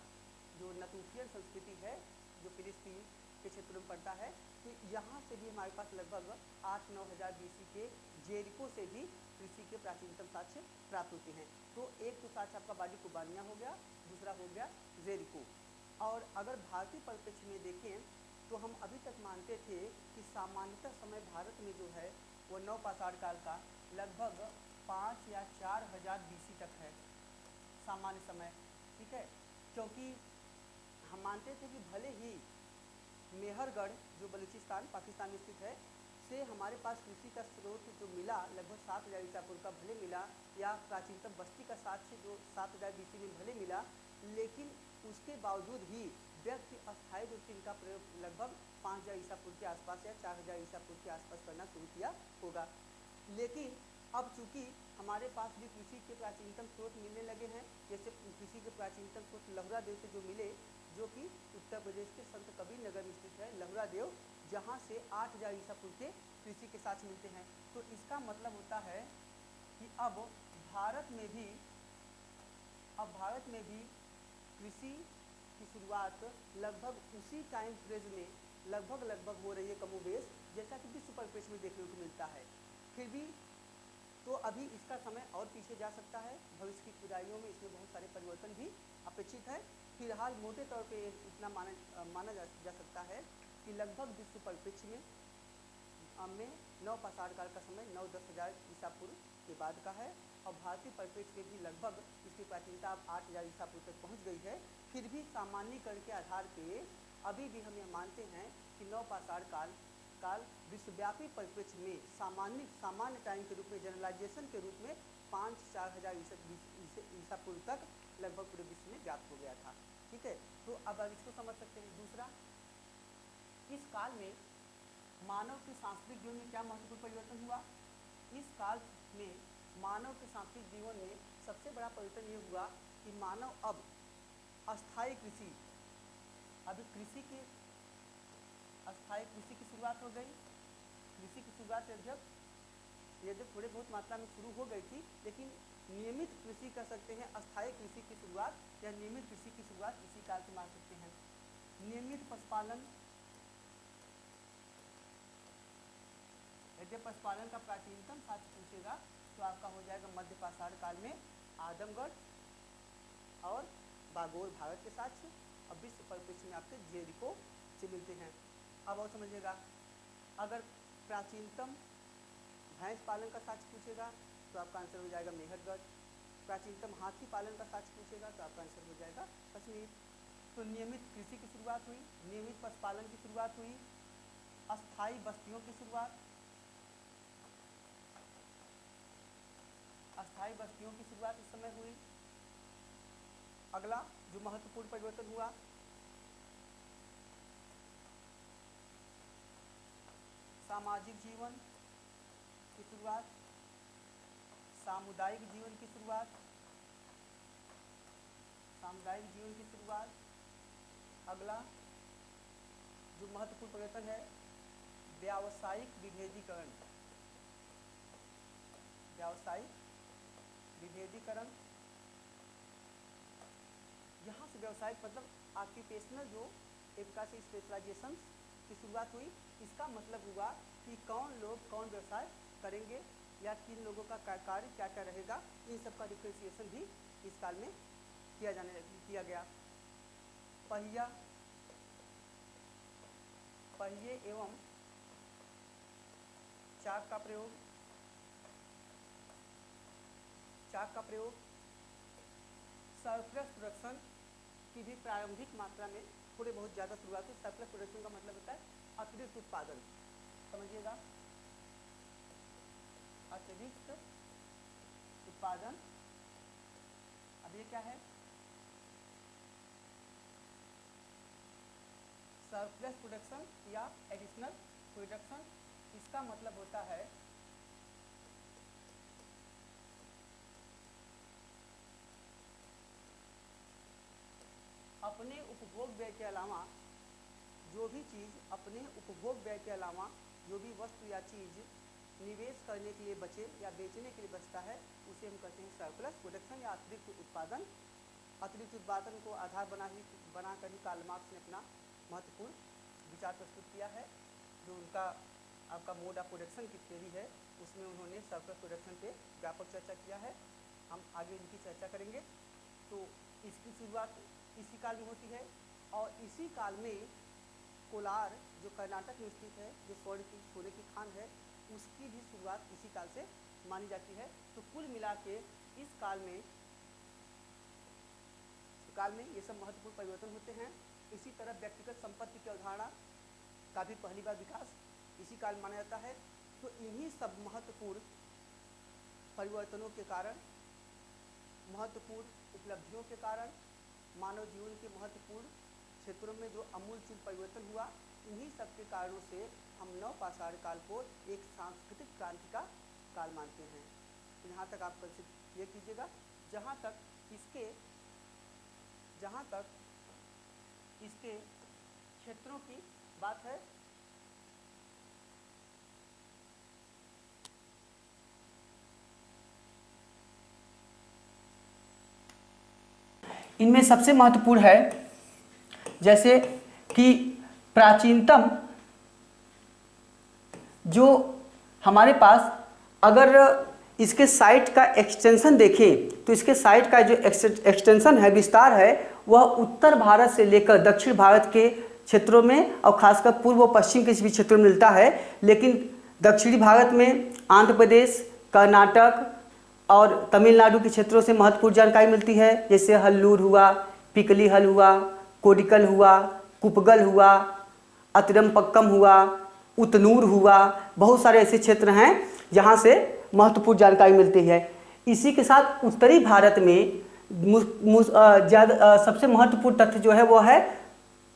जो नतूफियन संस्कृति है जो फिलिस्तीन के क्षेत्र में पड़ता है, तो यहाँ से भी हमारे पास लगभग 8-9 हज़ार BC के जेरिको से भी कृषि के प्राचीनतम साक्ष्य प्राप्त होते हैं। तो एक तो साक्ष्य आपका वाडी कुबानिया हो गया, दूसरा हो गया जेरिको। और अगर भारतीय परिप्रेक्ष्य में देखें तो हम अभी तक मानते थे कि सामान्यतः समय भारत में जो है वो नवपाषाण काल का लगभग 5 या 4 हज़ार BC तक है सामान्य समय, ठीक है। क्योंकि हम मानते थे कि भले ही मेहरगढ़ जो बलूचिस्तान पाकिस्तान में स्थित है से हमारे पास कृषि का स्रोत जो मिला लगभग 7000 ईसा पूर्व का भले मिला, या प्राचीनतम बस्ती का साक्ष्य जो 7000 BC में भले मिला, लेकिन उसके बावजूद भी व्यक्ति अस्थायी रूप से इनका प्रयोग लगभग 5000 ईसा पूर्व के आसपास या 4000 ईसा पूर्व के आसपास करना शुरू किया होगा। लेकिन अब चूँकि हमारे पास भी कृषि के प्राचीनतम स्रोत मिलने लगे हैं, जैसे कृषि के प्राचीनतम स्रोत लहुरा देव से जो मिले, जो कि उत्तर प्रदेश के संत कबीर नगर में स्थित है लहुरा देव, जहाँ से 8000 ईसा पूर्व के कृषि के साक्ष्य मिलते हैं। तो इसका मतलब होता है कि अब भारत में भी कृषि की शुरुआत लगभग उसी टाइम फ्रेज में लगभग हो रही है कमोबेश, जैसा कि विश्व परिप्रेक्ष्य में देखने को मिलता है। फिर भी तो अभी इसका समय और पीछे जा सकता है, भविष्य की खुदाइयों में इसमें बहुत सारे परिवर्तन भी अपेक्षित है। फिलहाल मोटे तौर पे इतना माना जा सकता है कि लगभग विश्व परिप्रेक्ष्य में नवपाषाण काल का समय 9-10 हज़ार ईसा पूर्व के बाद का है, और भारतीय परिप्रेक्ष्य में भी लगभग इसकी प्राचीनता अब 8000 ईसा पूर्व तक पहुँच गई है। फिर भी सामान्यीकरण के आधार पे अभी भी हम यह मानते हैं कि नवपाषाण काल विश्वव्यापी परिप्रेक्ष्य में सामान्य टाइम के रूप में, जनरलाइजेशन के रूप में 5-4 हज़ार ईसा पूर्व तक लगभग पूरे विश्व में व्याप्त हो गया था, ठीक है। तो अब इसको समझ सकते हैं। दूसरा, इस काल में मानव के सांस्कृतिक जीवन में क्या महत्वपूर्ण परिवर्तन हुआ। इस काल में मानव के सांस्कृतिक जीवन में सबसे बड़ा परिवर्तन ये हुआ कि मानव अब अस्थायी कृषि, अस्थायी कृषि की शुरुआत हो गई। कृषि की शुरुआत यद्यपि थोड़े बहुत मात्रा में शुरू हो गई थी, लेकिन नियमित कृषि कर सकते हैं, अस्थायी कृषि की शुरुआत या नियमित कृषि की शुरुआत इसी काल से मान सकते हैं। नियमित पशुपालन, यदि पशुपालन का प्राचीनतम साक्ष्य पूछेगा तो आपका हो जाएगा मध्यपाषाण काल में आदमगढ़ और बागोर भारत के साक्ष्य, और विश्व परिप्रेक्ष्य में आपके जेरिको से मिलते हैं। अब और समझिएगा, अगर प्राचीनतम भैंस पालन का साक्ष्य पूछेगा तो आपका आंसर हो जाएगा मेहरगढ़। प्राचीनतम हाथी पालन का साक्ष्य पूछेगा तो आपका आंसर हो जाएगा कश्मीर। तो नियमित कृषि की शुरुआत हुई, नियमित पशुपालन की शुरुआत हुई, अस्थायी बस्तियों की शुरुआत, अस्थायी बस्तियों की शुरुआत इस समय हुई। अगला जो महत्वपूर्ण परिवर्तन हुआ, सामाजिक जीवन की शुरुआत, सामुदायिक जीवन की शुरुआत, सामुदायिक जीवन की शुरुआत। अगला जो महत्वपूर्ण परिवर्तन है, व्यावसायिक विभेदीकरण, व्यावसायिक विभेदीकरण। यहाँ से व्यावसायिक मतलब ऑक्यूपेशनल जो एक प्रकार से स्पेशलाइजेशन की शुरुआत हुई। इसका मतलब हुआ कि कौन लोग कौन व्यवसाय करेंगे या किन लोगों का कार्य क्या क्या रहेगा, इन सब का डिफ्रेंशिएशन भी इस काल में किया गया। पहिए एवं चाक का प्रयोग, चाक का प्रयोग, सरप्लस प्रोडक्शन की भी प्रारंभिक मात्रा में थोड़े बहुत ज़्यादा शुरुआत हुई। सरप्लस प्रोडक्शन का मतलब होता है अतिरिक्त उत्पादन, समझिएगा, अतिरिक्त उत्पादन। अब ये क्या है, सरप्लस प्रोडक्शन या एडिशनल प्रोडक्शन। इसका मतलब होता है अपने उपभोग व्यय के अलावा जो भी चीज़, अपने उपभोग व्यय के अलावा जो भी वस्तु या चीज़ निवेश करने के लिए बचे या बेचने के लिए बचता है उसे हम कहते हैं सरप्लस प्रोडक्शन या अतिरिक्त उत्पादन। अतिरिक्त उत्पादन को आधार बनाकर ही कार्ल मार्क्स ने अपना महत्वपूर्ण विचार प्रस्तुत किया है। जो उनका आपका मोड ऑफ प्रोडक्शन की थ्योरी है उसमें उन्होंने सरप्लस प्रोडक्शन पे व्यापक चर्चा किया है। हम आगे इनकी चर्चा करेंगे। तो इसकी शुरुआत इसी काल में होती है और इसी काल में कोलार जो कर्नाटक में स्थित है, जो सोने की खान है, उसकी भी शुरुआत इसी काल से मानी जाती है। तो कुल मिला के इस काल में ये सब महत्वपूर्ण परिवर्तन होते हैं। इसी तरह व्यक्तिगत संपत्ति की अवधारणा का भी पहली बार विकास इसी काल में माना जाता है। तो इन्हीं सब महत्वपूर्ण परिवर्तनों के कारण, महत्वपूर्ण उपलब्धियों के कारण, मानव जीवन के महत्वपूर्ण क्षेत्रों में जो आमूलचूल परिवर्तन हुआ, इन्हीं सब के कारणों से हम नवपाषाण काल को एक सांस्कृतिक क्रांति का काल मानते हैं। तो यहाँ तक आप ये कीजिएगा। जहाँ तक इसके क्षेत्रों की बात है, इनमें सबसे महत्वपूर्ण है जैसे कि प्राचीनतम जो हमारे पास, अगर इसके साइट का एक्सटेंशन देखें तो इसके साइट का जो एक्सटेंशन है, विस्तार है, वह उत्तर भारत से लेकर दक्षिण भारत के क्षेत्रों में और खासकर पूर्व और पश्चिम के सभी क्षेत्रों में मिलता है। लेकिन दक्षिणी भारत में आंध्र प्रदेश, कर्नाटक और तमिलनाडु के क्षेत्रों से महत्वपूर्ण जानकारी मिलती है। जैसे हल्लूर हुआ, पिकली हल हुआ, कोडिकल हुआ, कुपगल हुआ, अतिरमपक्कम हुआ, उतनूर हुआ, बहुत सारे ऐसे क्षेत्र हैं जहाँ से महत्वपूर्ण जानकारी मिलती है। इसी के साथ उत्तरी भारत में सबसे महत्वपूर्ण तथ्य जो है वो है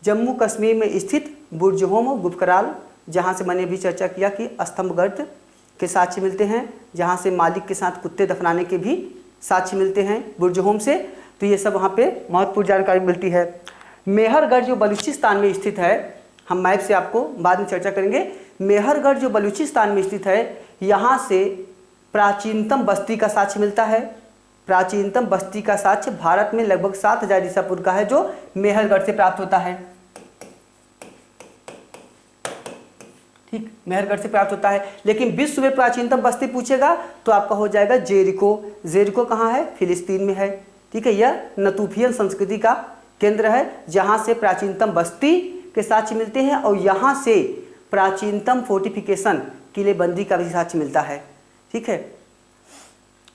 जम्मू कश्मीर में स्थित बुर्जहोम और गुफकराल, जहाँ से मैंने भी चर्चा किया कि स्तंभगर्त के साक्ष्य मिलते हैं, जहाँ से मालिक के साथ कुत्ते दफनाने के भी साक्ष्य मिलते हैं बुर्जहोम से। तो ये सब वहाँ पे महत्वपूर्ण जानकारी मिलती है। मेहरगढ़ जो बलूचिस्तान में स्थित है, हम मैप से आपको बाद में चर्चा करेंगे। मेहरगढ़ जो बलूचिस्तान में स्थित है, यहाँ से प्राचीनतम बस्ती का साक्ष्य मिलता है। प्राचीनतम बस्ती का साक्ष्य भारत में लगभग 7000 ईसा पूर्व का है, जो मेहरगढ़ से प्राप्त होता है। ठीक, मेहरगढ़ से प्राप्त होता है। लेकिन विश्व में प्राचीनतम बस्ती पूछेगा तो आपका हो जाएगा जेरिको। जेरिको कहाँ है? फिलिस्तीन में है। ठीक है, यह नतूफियन संस्कृति का केंद्र है, जहाँ से प्राचीनतम बस्ती के साक्ष्य मिलते हैं और यहाँ से प्राचीनतम फोर्टिफिकेशन, किलेबंदी का भी साक्ष्य मिलता है। ठीक है,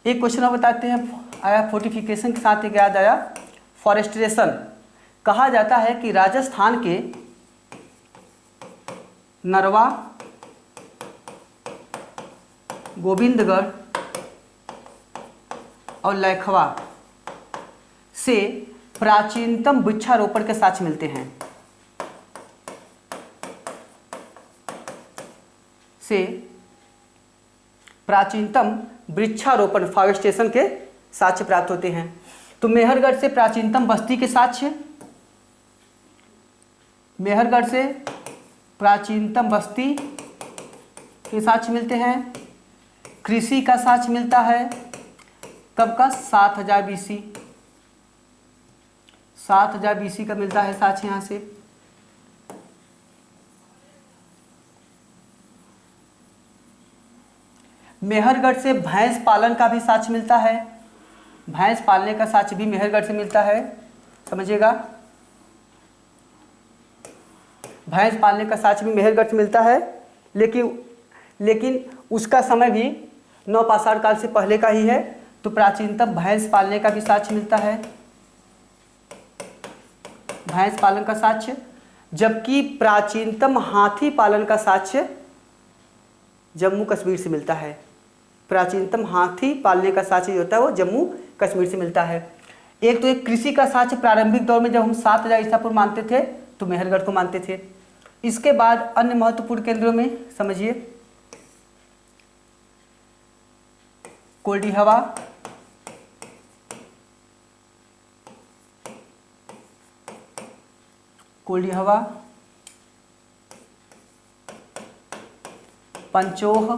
एक क्वेश्चन और बताते हैं, आया फोर्टिफिकेशन के साथ एक याद आया, फॉरेस्ट्रेशन। कहा जाता है कि राजस्थान के नरवा, गोविंदगढ़ और लैखवा से प्राचीनतम वृक्षारोपण के साक्ष्य मिलते हैं। से प्राचीनतम वृक्षारोपण, फॉरेस्टेशन के साक्ष्य प्राप्त होते हैं। तो मेहरगढ़ से प्राचीनतम बस्ती के साक्ष्य, मेहरगढ़ से प्राचीनतम बस्ती के साक्ष्य मिलते हैं। कृषि का साक्ष्य मिलता है कब का? 7000 BC, 7000 BC का मिलता है साक्ष्य यहाँ से। मेहरगढ़ से भैंस पालन का भी साक्ष्य मिलता है। भैंस पालने का साक्ष्य भी मेहरगढ़ से मिलता है, समझिएगा। भैंस पालने का साक्ष्य भी मेहरगढ़ से मिलता है, लेकिन उसका समय भी नवपाषाण काल से पहले का ही है। तो प्राचीनतम भैंस पालने का भी साक्ष्य मिलता है, भैंस पालन का साक्ष्य। जबकि प्राचीनतम हाथी पालन का साक्ष्य जम्मू कश्मीर से मिलता है। प्राचीनतम हाथी पालने का साक्ष्य जो होता है वो जम्मू कश्मीर से मिलता है। एक तो एक कृषि का साक्ष्य प्रारंभिक दौर में जब हम 7000 ईसा पूर्व मानते थे तो मेहरगढ़ को मानते थे। इसके बाद अन्य महत्वपूर्ण केंद्रों में समझिए कोल्डी हवा, कोल्डी हवा, पंचोह,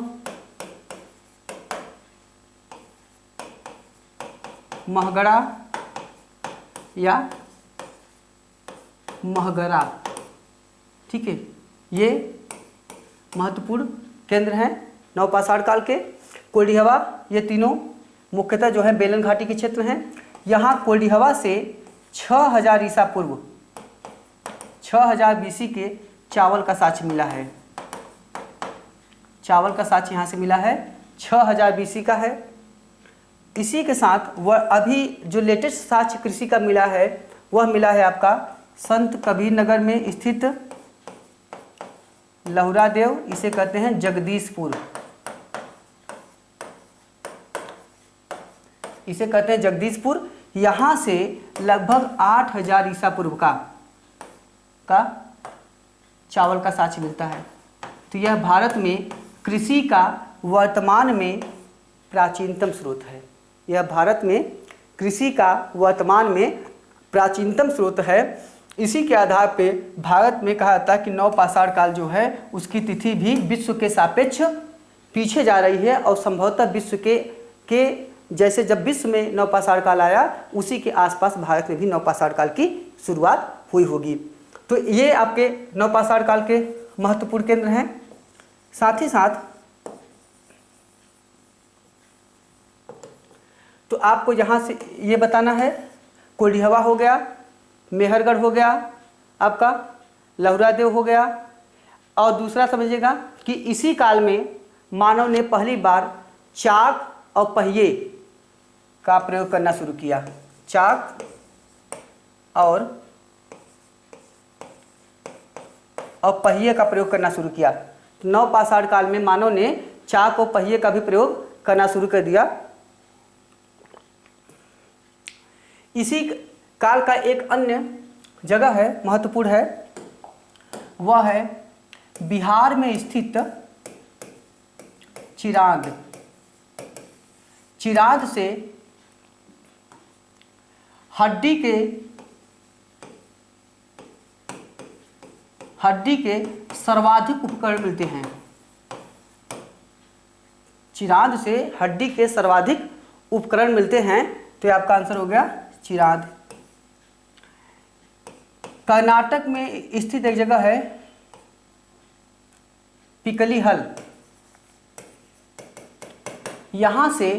महगड़ा या महगरा, ठीक है, ये महत्वपूर्ण केंद्र हैं नवपाषाण काल के। कोल्डी हवा, ये तीनों मुख्यतः जो है बेलन घाटी के क्षेत्र हैं। यहाँ कोल्डी हवा से 6000 ईसा पूर्व 6000 BC के चावल का साक्ष्य मिला है। चावल का साक्ष्य यहाँ से मिला है, 6000 BC का है। इसी के साथ वह अभी जो लेटेस्ट साक्ष्य कृषि का मिला है वह मिला है आपका संत कबीर नगर में स्थित लहुरा देव, इसे कहते हैं जगदीशपुर, इसे कहते हैं जगदीशपुर। यहाँ से लगभग 8000 ईसा पूर्व का चावल का साक्ष्य मिलता है। तो यह भारत में कृषि का वर्तमान में प्राचीनतम स्रोत है। यह भारत में कृषि का वर्तमान में प्राचीनतम स्रोत है। इसी के आधार पे भारत में कहा जाता है कि नवपाषाण काल जो है उसकी तिथि भी विश्व के सापेक्ष पीछे जा रही है और संभवतः विश्व के जैसे जब विश्व में नवपाषाण काल आया उसी के आसपास भारत में भी नवपाषाण काल की शुरुआत हुई होगी। तो ये आपके नवपाषाण काल के महत्वपूर्ण केंद्र हैं। साथ ही साथ तो आपको यहाँ से ये बताना है, कोल्डी हवा हो गया, मेहरगढ़ हो गया, आपका लहुरा देव हो गया, और दूसरा समझिएगा कि इसी काल में मानव ने पहली बार चाक और पहिए का प्रयोग करना शुरू किया। चाक और पहिए का प्रयोग करना शुरू किया। नवपाषाण काल में मानव ने चाक और पहिए का भी प्रयोग करना शुरू कर दिया। इसी काल का एक अन्य जगह है, महत्वपूर्ण है, वह है बिहार में स्थित चिरांद। चिरांद से हड्डी के सर्वाधिक उपकरण मिलते हैं। चिरांद से हड्डी के सर्वाधिक उपकरण मिलते हैं। तो ये आपका आंसर हो गया चिरांद। कर्नाटक में स्थित एक जगह है पिकलीहल, यहां से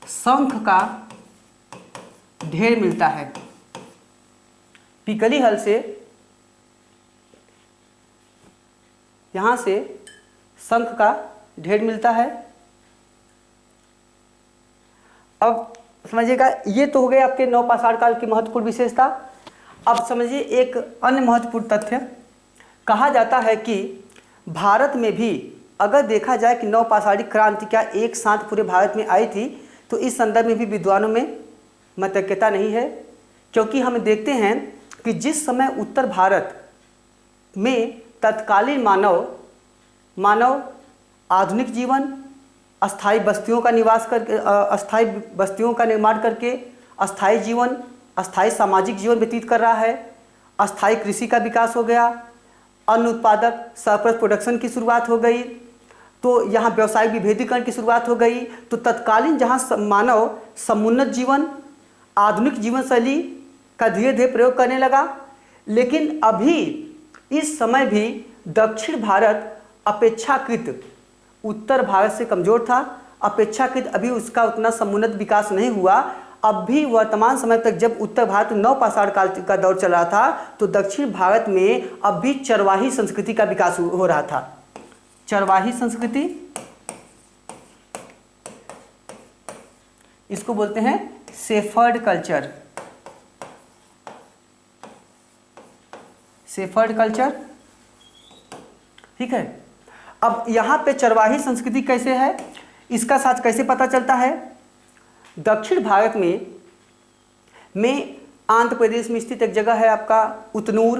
शंख का ढेर मिलता है। पिकलीहल से यहां से शंख का ढेर मिलता है। अब समझिएगा ये तो हो गए आपके नवपाषाण काल की महत्वपूर्ण विशेषता। अब समझिए एक अन्य महत्वपूर्ण तथ्य, कहा जाता है कि भारत में भी अगर देखा जाए कि नवपाषाणी क्रांति क्या एक साथ पूरे भारत में आई थी, तो इस संदर्भ में भी विद्वानों में मतैक्यता नहीं है। क्योंकि हम देखते हैं कि जिस समय उत्तर भारत में तत्कालीन मानव आधुनिक जीवन, अस्थायी बस्तियों का निवास करके, अस्थायी बस्तियों का निर्माण करके अस्थायी जीवन, अस्थायी सामाजिक जीवन व्यतीत कर रहा है। अस्थायी कृषि का विकास हो गया, अन्न उत्पादक सरप्लस प्रोडक्शन की शुरुआत हो गई, तो यहाँ व्यवसायिक विभेदीकरण की शुरुआत हो गई। तो तत्कालीन जहाँ मानव समुन्नत जीवन, आधुनिक जीवन शैली का धीरे धीरे प्रयोग करने लगा। लेकिन अभी इस समय भी दक्षिण भारत अपेक्षाकृत उत्तर भारत से कमज़ोर था। अपेक्षाकृत अभी उसका उतना समुन्नत विकास नहीं हुआ। अब भी वर्तमान समय तक जब उत्तर भारत में नवपाषाण काल का दौर चल रहा था, तो दक्षिण भारत में अब भी चरवाही संस्कृति का विकास हो रहा था। चरवाही संस्कृति इसको बोलते हैं शेफर्ड कल्चर। शेफर्ड कल्चर, ठीक है। अब यहाँ पे चरवाही संस्कृति कैसे है, इसका साथ कैसे पता चलता है। दक्षिण भारत में आंध्र प्रदेश में स्थित एक जगह है आपका उतनूर,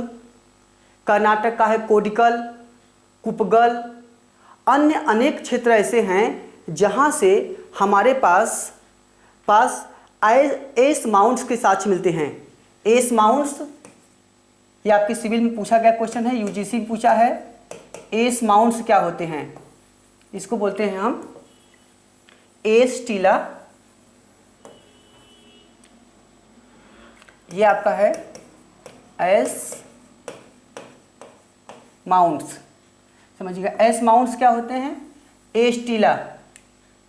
कर्नाटक का है कोडिकल, कुपगल, अन्य अनेक क्षेत्र ऐसे हैं जहाँ से हमारे पास एस माउंट्स के साक्ष्य मिलते हैं। एस माउंट्स, ये आपकी सिविल में पूछा गया क्वेश्चन है, यूजीसी में पूछा है। एस माउंट्स क्या होते हैं, इसको बोलते हैं हम एस टीला। ये आपका है एस माउंट्स, समझिएगा। एस माउंट्स क्या होते हैं, एस टीला,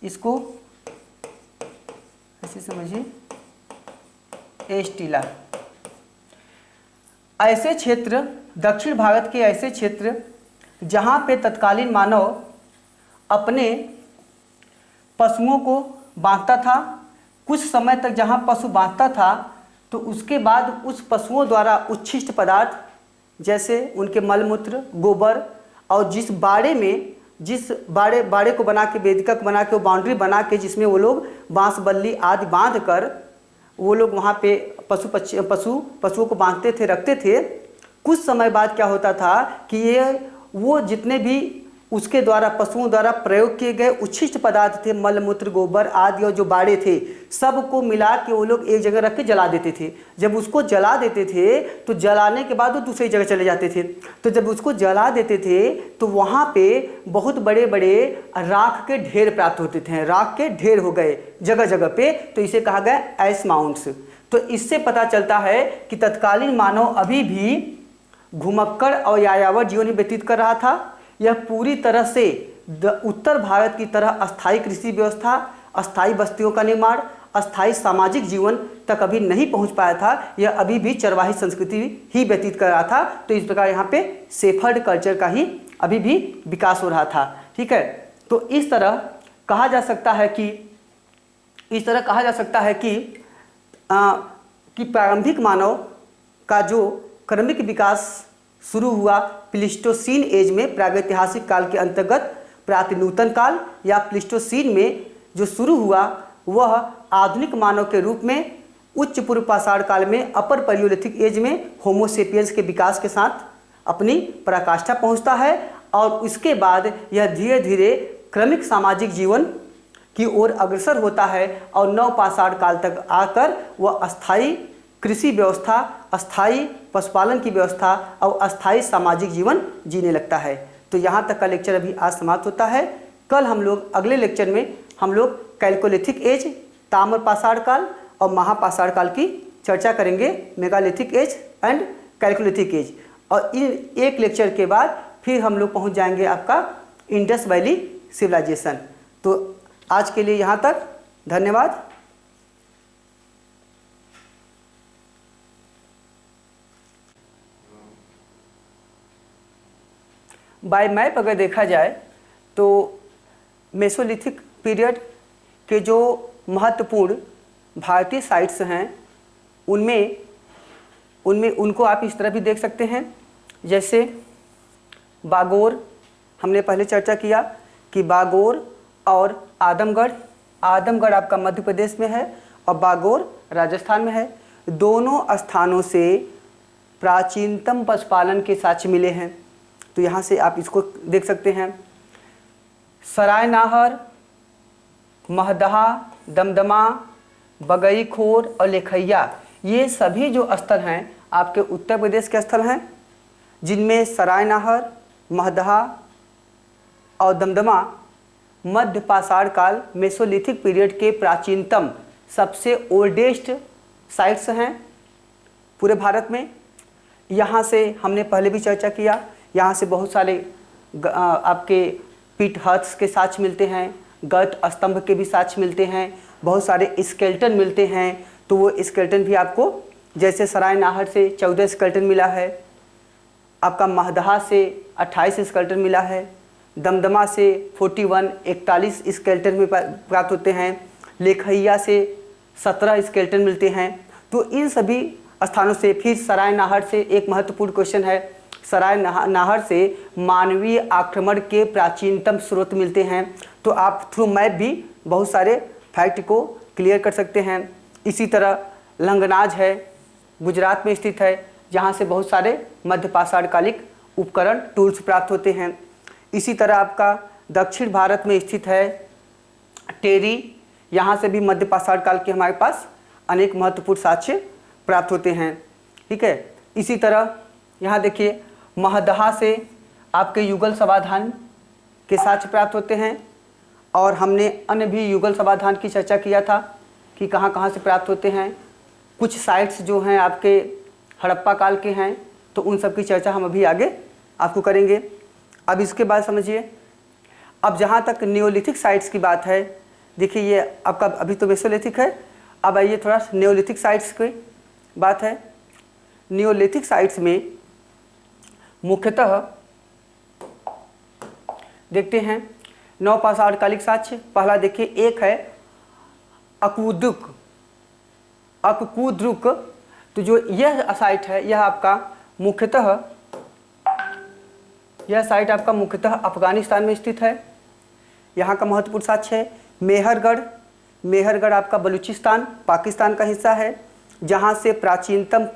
इसको ऐसे समझिए, एस टीला। ऐसे क्षेत्र, दक्षिण भारत के ऐसे क्षेत्र जहाँ पे तत्कालीन मानव अपने पशुओं को बांधता था, कुछ समय तक जहाँ पशु बांधता था, तो उसके बाद उस पशुओं द्वारा उच्छिष्ट पदार्थ जैसे उनके मलमूत्र, गोबर, और जिस बाड़े को बना के, वेदिका को बना के, वो बाउंड्री बना के जिसमें वो लोग बांस बल्ली आदि बांध कर वो लोग वहाँ पे पशुओं को बांधते थे, रखते थे। कुछ समय बाद क्या होता था कि वो जितने भी उसके द्वारा पशुओं द्वारा प्रयोग किए गए उच्छिष्ट पदार्थ थे, मलमूत्र, गोबर आदि और जो बाड़े थे, सबको मिला के वो लोग एक जगह रख के जला देते थे। जब उसको जला देते थे तो जलाने के बाद वो दूसरी जगह चले जाते थे। तो जब उसको जला देते थे तो वहाँ पे बहुत बड़े बड़े राख के ढेर प्राप्त होते थे, राख के ढेर हो गए जगह जगह पे, तो इसे कहा गया एस माउंट्स। तो इससे पता चलता है कि तत्कालीन मानव अभी भी घुमक्कड़ और यायावर जीवन व्यतीत कर रहा था। यह पूरी तरह से उत्तर भारत की तरह अस्थायी कृषि व्यवस्था, अस्थायी बस्तियों का निर्माण, अस्थायी सामाजिक जीवन तक अभी नहीं पहुंच पाया था। यह अभी भी चरवाही संस्कृति ही व्यतीत कर रहा था। तो इस प्रकार यहाँ पे शेफर्ड कल्चर का ही अभी भी विकास हो रहा था, ठीक है। तो इस तरह कहा जा सकता है कि प्रारंभिक मानव का जो क्रमिक विकास शुरू हुआ प्लीस्टोसीन एज में, प्रागैतिहासिक काल के अंतर्गत प्रातिनूतन काल या प्लीस्टोसीन में जो शुरू हुआ, वह आधुनिक मानव के रूप में उच्च पूर्व पाषाण काल में अपर पैलियोलिथिक एज में होमोसेपियंस के विकास के साथ अपनी पराकाष्ठा पहुंचता है। और उसके बाद यह धीरे धीरे क्रमिक सामाजिक जीवन की ओर अग्रसर होता है और नव पाषाण काल तक आकर वह अस्थायी कृषि व्यवस्था, अस्थायी पशुपालन की व्यवस्था और अस्थायी सामाजिक जीवन जीने लगता है। तो यहाँ तक का लेक्चर अभी आज समाप्त होता है। कल हम लोग अगले लेक्चर में हम लोग कैल्कोलिथिक एज, ताम्र पाषाण काल और महापाषाण काल की चर्चा करेंगे, megalithic age and chalcolithic age. और इन एक लेक्चर के बाद फिर हम लोग पहुँच जाएंगे आपका इंडस वैली सिविलाइजेशन। तो आज के लिए यहाँ तक, धन्यवाद। बाय मैप अगर देखा जाए तो मेसोलिथिक पीरियड के जो महत्वपूर्ण भारतीय साइट्स हैं उनमें उनको आप इस तरह भी देख सकते हैं। जैसे बागोर, हमने पहले चर्चा किया कि बागोर और आदमगढ़ आपका मध्य प्रदेश में है और बागोर राजस्थान में है। दोनों स्थानों से प्राचीनतम पशुपालन के साक्ष्य मिले हैं। तो यहाँ से आप इसको देख सकते हैं। सराय नाहर, महदहा, दमदमा, बगईखोर और लेखैया, ये सभी जो स्थल हैं आपके उत्तर प्रदेश के स्थल हैं, जिनमें सराय नाहर, महदहा और दमदमा मध्य पाषाण काल मेसोलिथिक पीरियड के प्राचीनतम सबसे ओल्डेस्ट साइट्स हैं पूरे भारत में। यहाँ से हमने पहले भी चर्चा किया, यहाँ से बहुत सारे आपके पीठ हथ्स के साक्ष्य मिलते हैं, गर्त स्तंभ के भी साक्ष्य मिलते हैं, बहुत सारे स्केल्टन मिलते हैं। तो वो स्केल्टन भी आपको, जैसे सराय नाहर से 14 स्केल्टन मिला है, आपका महदहा से 28 स्केल्टन मिला है, दमदमा से 41 स्केल्टन में प्राप्त होते हैं, लेखैया से 17 स्केलेटन मिलते हैं। तो इन सभी स्थानों से, फिर सराय नाहर से एक महत्वपूर्ण क्वेश्चन है, सराय नाहर से मानवीय आक्रमण के प्राचीनतम स्रोत मिलते हैं। तो आप थ्रू मैप भी बहुत सारे फैक्ट को क्लियर कर सकते हैं। इसी तरह लंगनाज है, गुजरात में स्थित है, जहाँ से बहुत सारे मध्य पाषाणकालिक उपकरण टूल्स प्राप्त होते हैं। इसी तरह आपका दक्षिण भारत में स्थित है टेरी, यहाँ से भी मध्य पाषाण काल के हमारे पास अनेक महत्वपूर्ण साक्ष्य प्राप्त होते हैं। ठीक है, इसी तरह यहाँ देखिए महदहा से आपके युगल समाधान के साक्ष्य प्राप्त होते हैं। और हमने अन्य भी युगल समाधान की चर्चा किया था कि कहाँ कहाँ से प्राप्त होते हैं। कुछ साइट्स जो हैं आपके हड़प्पा काल के हैं, तो उन सब की चर्चा हम अभी आगे आपको करेंगे। अब इसके बाद समझिए, अब जहाँ तक नियोलिथिक साइट्स की बात है, देखिए ये आपका अभी तो मेसोलिथिक है, अब आइए थोड़ा नियोलिथिक साइट्स की बात है। नियोलिथिक साइट्स में मुख्यतः देखते हैं 9 पाषाणकालिक साक्ष्य। पहला देखिए, एक है अककुद्रुक। तो जो यह साइट है, यह आपका मुख्यतः अफगानिस्तान में स्थित है। यहाँ का महत्वपूर्ण साक्ष्य है मेहरगढ़ आपका बलूचिस्तान पाकिस्तान का हिस्सा है, जहाँ से प्राचीनतम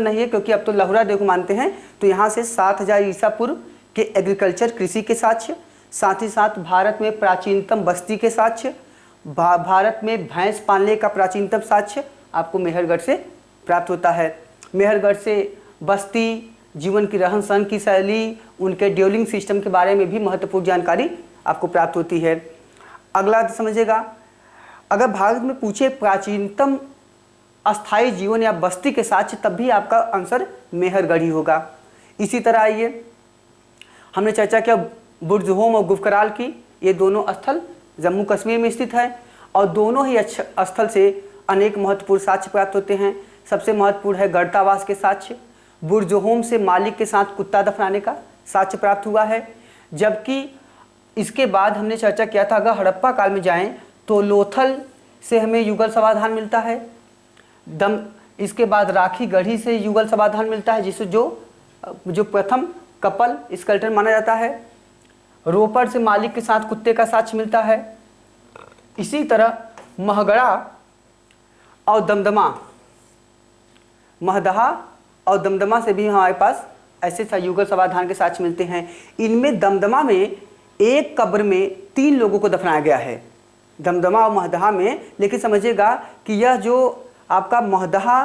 नहीं है क्योंकि अब तो लहुरा देव को मानते हैं। तो यहाँ से 7000 ईसा पूर्व के एग्रीकल्चर कृषि के साक्ष्य, साथ ही साथ भारत में प्राचीनतम बस्ती के साक्ष्य, भारत में भैंस पालने का प्राचीनतम साक्ष्य आपको मेहरगढ़ से प्राप्त होता है। मेहरगढ़ से बस्ती, जीवन की रहन सहन की शैली, उनके ड्यूलिंग सिस्टम के बारे में भी महत्वपूर्ण जानकारी आपको प्राप्त होती है। अगला समझिएगा, अगर भारत में पूछे प्राचीनतम अस्थायी जीवन या बस्ती के साक्ष्य, तब भी आपका आंसर मेहरगढ़ ही होगा। इसी तरह आइए, हमने चर्चा किया बुर्जहोम और गुफकराल की। ये दोनों स्थल जम्मू कश्मीर में स्थित है और दोनों ही स्थल से अनेक महत्वपूर्ण साक्ष्य प्राप्त होते हैं। सबसे महत्वपूर्ण है गढ़तावास के साक्ष्य। बुर्जहोम से मालिक के साथ कुत्ता दफनाने का साक्ष्य प्राप्त हुआ है। जबकि इसके बाद हमने चर्चा किया था, अगर हड़प्पा काल में जाएं तो लोथल से हमें युगल समाधान मिलता है। इसके बाद राखी गढ़ी से युगल समाधान मिलता है, जिसे जो प्रथम कपल स्केलेटन माना जाता है। रोपड़ से मालिक के साथ कुत्ते का साक्ष्य मिलता है। इसी तरह महगड़ा और महदहा और दमदमा से भी हमारे पास ऐसे युगल समाधान के साक्ष्य मिलते हैं। इनमें दमदमा में एक कब्र में 3 लोगों को दफनाया गया है, दमदमा और महदहा में। लेकिन समझिएगा कि यह जो आपका महदहा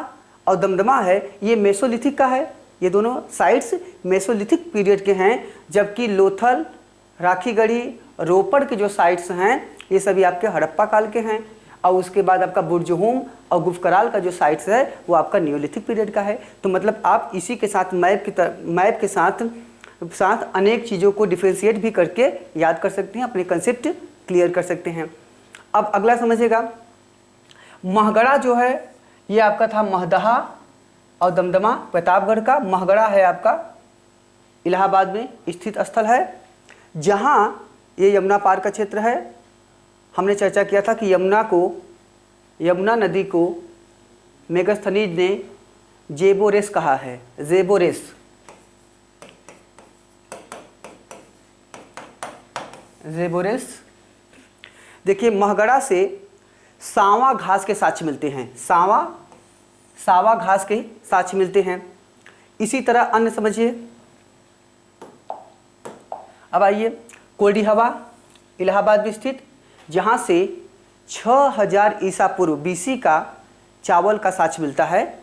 और दमदमा है, ये मेसोलिथिक का है। ये दोनों साइट्स मेसोलिथिक पीरियड के हैं, जबकि लोथल, राखीगढ़ी, रोपड़ के जो साइट्स हैं, ये सभी आपके हड़प्पा काल के हैं। और उसके बाद आपका बुर्जहोम और गुफकराल का जो साइट्स है, वो आपका नियोलिथिक पीरियड का है। तो मतलब आप इसी के साथ मैप के साथ अनेक चीज़ों को डिफ्रेंशिएट भी करके याद कर सकते हैं, अपने कंसेप्ट क्लियर कर सकते हैं। अब अगला समझिएगा, महगड़ा जो है ये आपका था महदहा और दमदमा प्रतापगढ़ का। महगड़ा है आपका इलाहाबाद में स्थित स्थल है, जहाँ ये यमुना पार का क्षेत्र है। हमने चर्चा किया था कि यमुना नदी को मेगास्थनीज ने जेबोरेस कहा है, जेबोरेस। देखिए, महगड़ा से सांवा घास के साक्ष्य मिलते हैं, सावा घास के साक्ष्य मिलते हैं। इसी तरह अन्य समझिए, अब आइए कोल्डिहवा इलाहाबाद में स्थित, जहाँ से 6000 ईसा पूर्व BC का चावल का साक्ष्य मिलता है,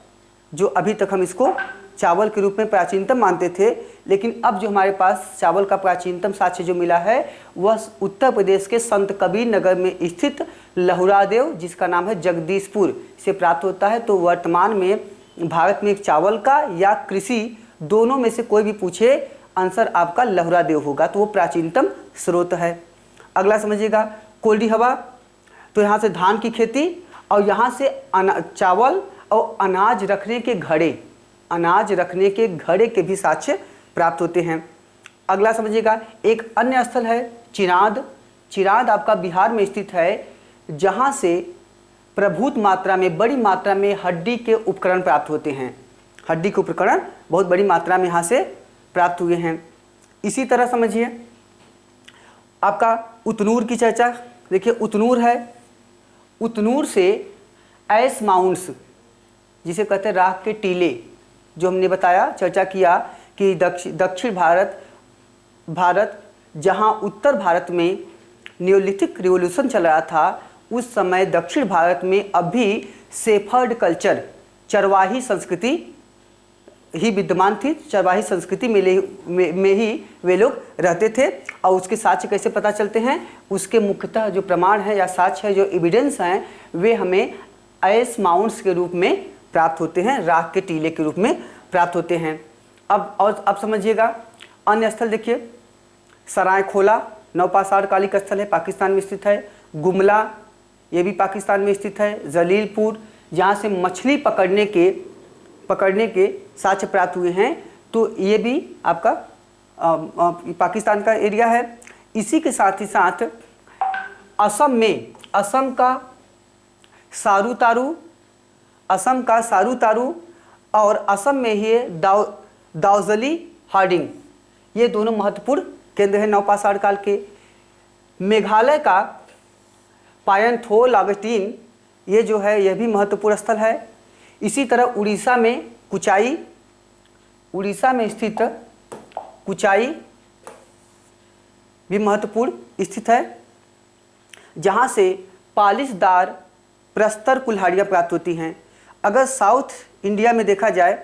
जो अभी तक हम इसको चावल के रूप में प्राचीनतम मानते थे। लेकिन अब जो हमारे पास चावल का प्राचीनतम साक्ष्य जो मिला है, वह उत्तर प्रदेश के संत कबीर नगर में स्थित लहुरादेव, जिसका नाम है जगदीशपुर, से प्राप्त होता है। तो वर्तमान में भारत में एक चावल का या कृषि दोनों में से कोई भी पूछे, आंसर आपका लहुरादेव होगा, तो वो प्राचीनतम स्रोत है। अगला समझिएगा, कोल्डिहवा, तो यहाँ से धान की खेती और यहाँ से चावल और अनाज रखने के घड़े के भी साक्ष्य प्राप्त होते हैं। अगला समझिएगा, एक अन्य स्थल है चिनाद। चिराद आपका बिहार में स्थित है, जहाँ से प्रभुत मात्रा में, बड़ी मात्रा में हड्डी के उपकरण प्राप्त होते हैं। हड्डी के उपकरण बहुत बड़ी मात्रा में यहाँ से प्राप्त हुए हैं। इसी तरह समझिए आपका उतनूर की चर्चा। देखिए उतनूर है, उतनूर से ऐस माउंट्स जिसे कहते हैं राख के टीले, जो हमने बताया चर्चा किया कि दक्षिण भारत जहाँ उत्तर भारत में नियोलिथिक रिवोल्यूशन चल रहा था, उस समय दक्षिण भारत में अभी शेफर्ड कल्चर, चरवाही संस्कृति ही विद्यमान थी। चरवाही संस्कृति में ही वे लोग रहते थे। और उसके साक्ष्य कैसे पता चलते हैं? उसके मुख्यतः जो प्रमाण है या साक्ष्य है, जो एविडेंस हैं, वे हमें ऐस माउंट्स के रूप में प्राप्त होते हैं, राख के टीले के रूप में प्राप्त होते हैं। अब समझिएगा अन्य स्थल देखिए, सरायखोला नवपाषाण कालिक स्थल है, पाकिस्तान में स्थित है। गुमला, ये भी पाकिस्तान में स्थित है। जलीलपुर, जहाँ से मछली पकड़ने के साक्ष्य प्राप्त हुए हैं, तो ये भी आपका पाकिस्तान का एरिया है। इसी के साथ ही साथ असम का सारूतारू और असम में ही दाउजली हार्डिंग, ये दोनों महत्वपूर्ण केंद्र हैं नवपाषाण काल के। मेघालय का पायनथोल ऑगस्टीन, ये जो है यह भी महत्वपूर्ण स्थल है। इसी तरह उड़ीसा में स्थित कुचाई भी महत्वपूर्ण स्थित है, जहाँ से पालिशदार प्रस्तर कुल्हाड़ियाँ प्राप्त होती हैं। अगर साउथ इंडिया में देखा जाए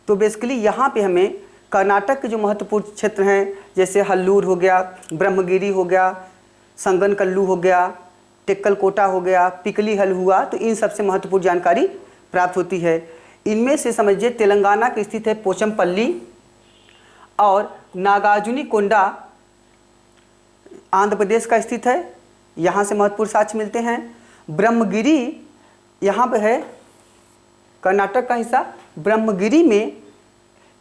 तो बेसिकली यहाँ पे हमें कर्नाटक के जो महत्वपूर्ण क्षेत्र हैं, जैसे हल्लूर हो गया, ब्रह्मगिरी हो गया, संगनकल्लू हो गया, टेक्कलकोटा हो गया, पिकली हल हुआ, तो इन सबसे महत्वपूर्ण जानकारी प्राप्त होती है। इनमें से समझिए तेलंगाना के स्थित है पोचमपल्ली, और नागार्जुनी कोंडा आंध्र प्रदेश का स्थित है, यहाँ से महत्वपूर्ण साक्ष्य मिलते हैं। ब्रह्मगिरी यहाँ पे है, कर्नाटक का हिस्सा। ब्रह्मगिरी में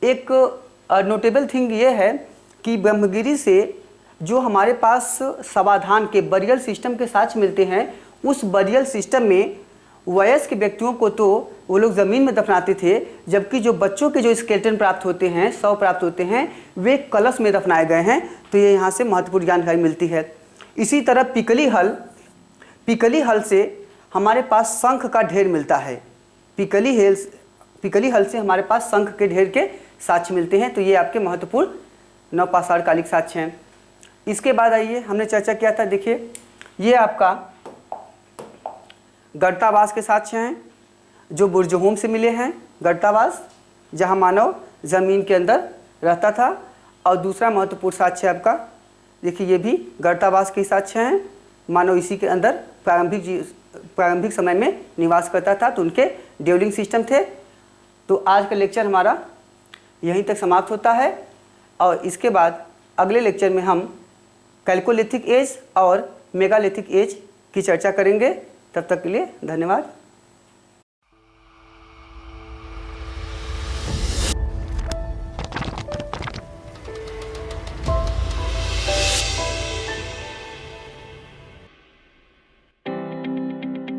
एक नोटेबल थिंग ये है कि ब्रह्मगिरी से जो हमारे पास समाधान के बरियल सिस्टम के साक्ष्य मिलते हैं, उस बरियल सिस्टम में वयस्क व्यक्तियों को तो वो लोग ज़मीन में दफनाते थे, जबकि जो बच्चों के जो स्केलेटन प्राप्त होते हैं, शव प्राप्त होते हैं, वे कलश में दफनाए गए हैं। तो ये यहाँ से महत्वपूर्ण जानकारी मिलती है। इसी तरह पिकली हल से हमारे पास शंख का ढेर मिलता है। पिकली हल से हमारे पास शंख के ढेर के साक्ष्य मिलते हैं। तो ये आपके महत्वपूर्ण नवपाषाण कालिक साक्ष्य हैं। इसके बाद आइए, हमने चर्चा किया था, देखिए ये आपका गढ़तावास के साक्ष्य हैं, जो बुर्जहोम से मिले हैं। गढ़तावास जहाँ मानव ज़मीन के अंदर रहता था। और दूसरा महत्वपूर्ण साक्ष्य आपका देखिए, ये भी गढ़तावास के साक्ष्य हैं। मानव इसी के अंदर प्रारंभिक समय में निवास करता था, तो उनके ड्यूलिंग सिस्टम थे। तो आज का लेक्चर हमारा यहीं तक समाप्त होता है, और इसके बाद अगले लेक्चर में हम कैल्कोलिथिक एज और मेगालिथिक एज की चर्चा करेंगे। तब तक के लिए धन्यवाद।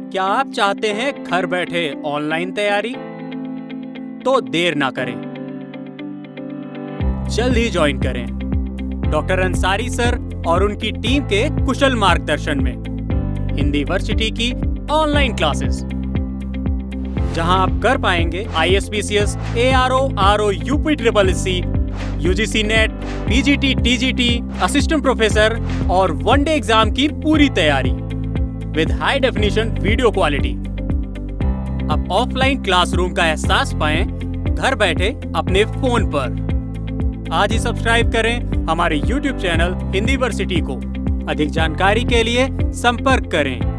क्या आप चाहते हैं घर बैठे ऑनलाइन तैयारी? तो देर ना करें, जल्द ही ज्वाइन करें डॉक्टर अंसारी सर और उनकी टीम के कुशल मार्गदर्शन में हिंदीवर्सिटी की ऑनलाइन क्लासेस, जहां आप कर पाएंगे ISPCS, ARO, RO, UPSSC, UGC net, PGT, TGT, assistant professor और वनडे एग्जाम की पूरी तैयारी with high definition video quality. अब ऑफलाइन क्लासरूम का एहसास पाएं घर बैठे अपने फोन पर। आज ही सब्सक्राइब करें हमारे YouTube चैनल हिंदीवर्सिटी को। अधिक जानकारी के लिए संपर्क करें।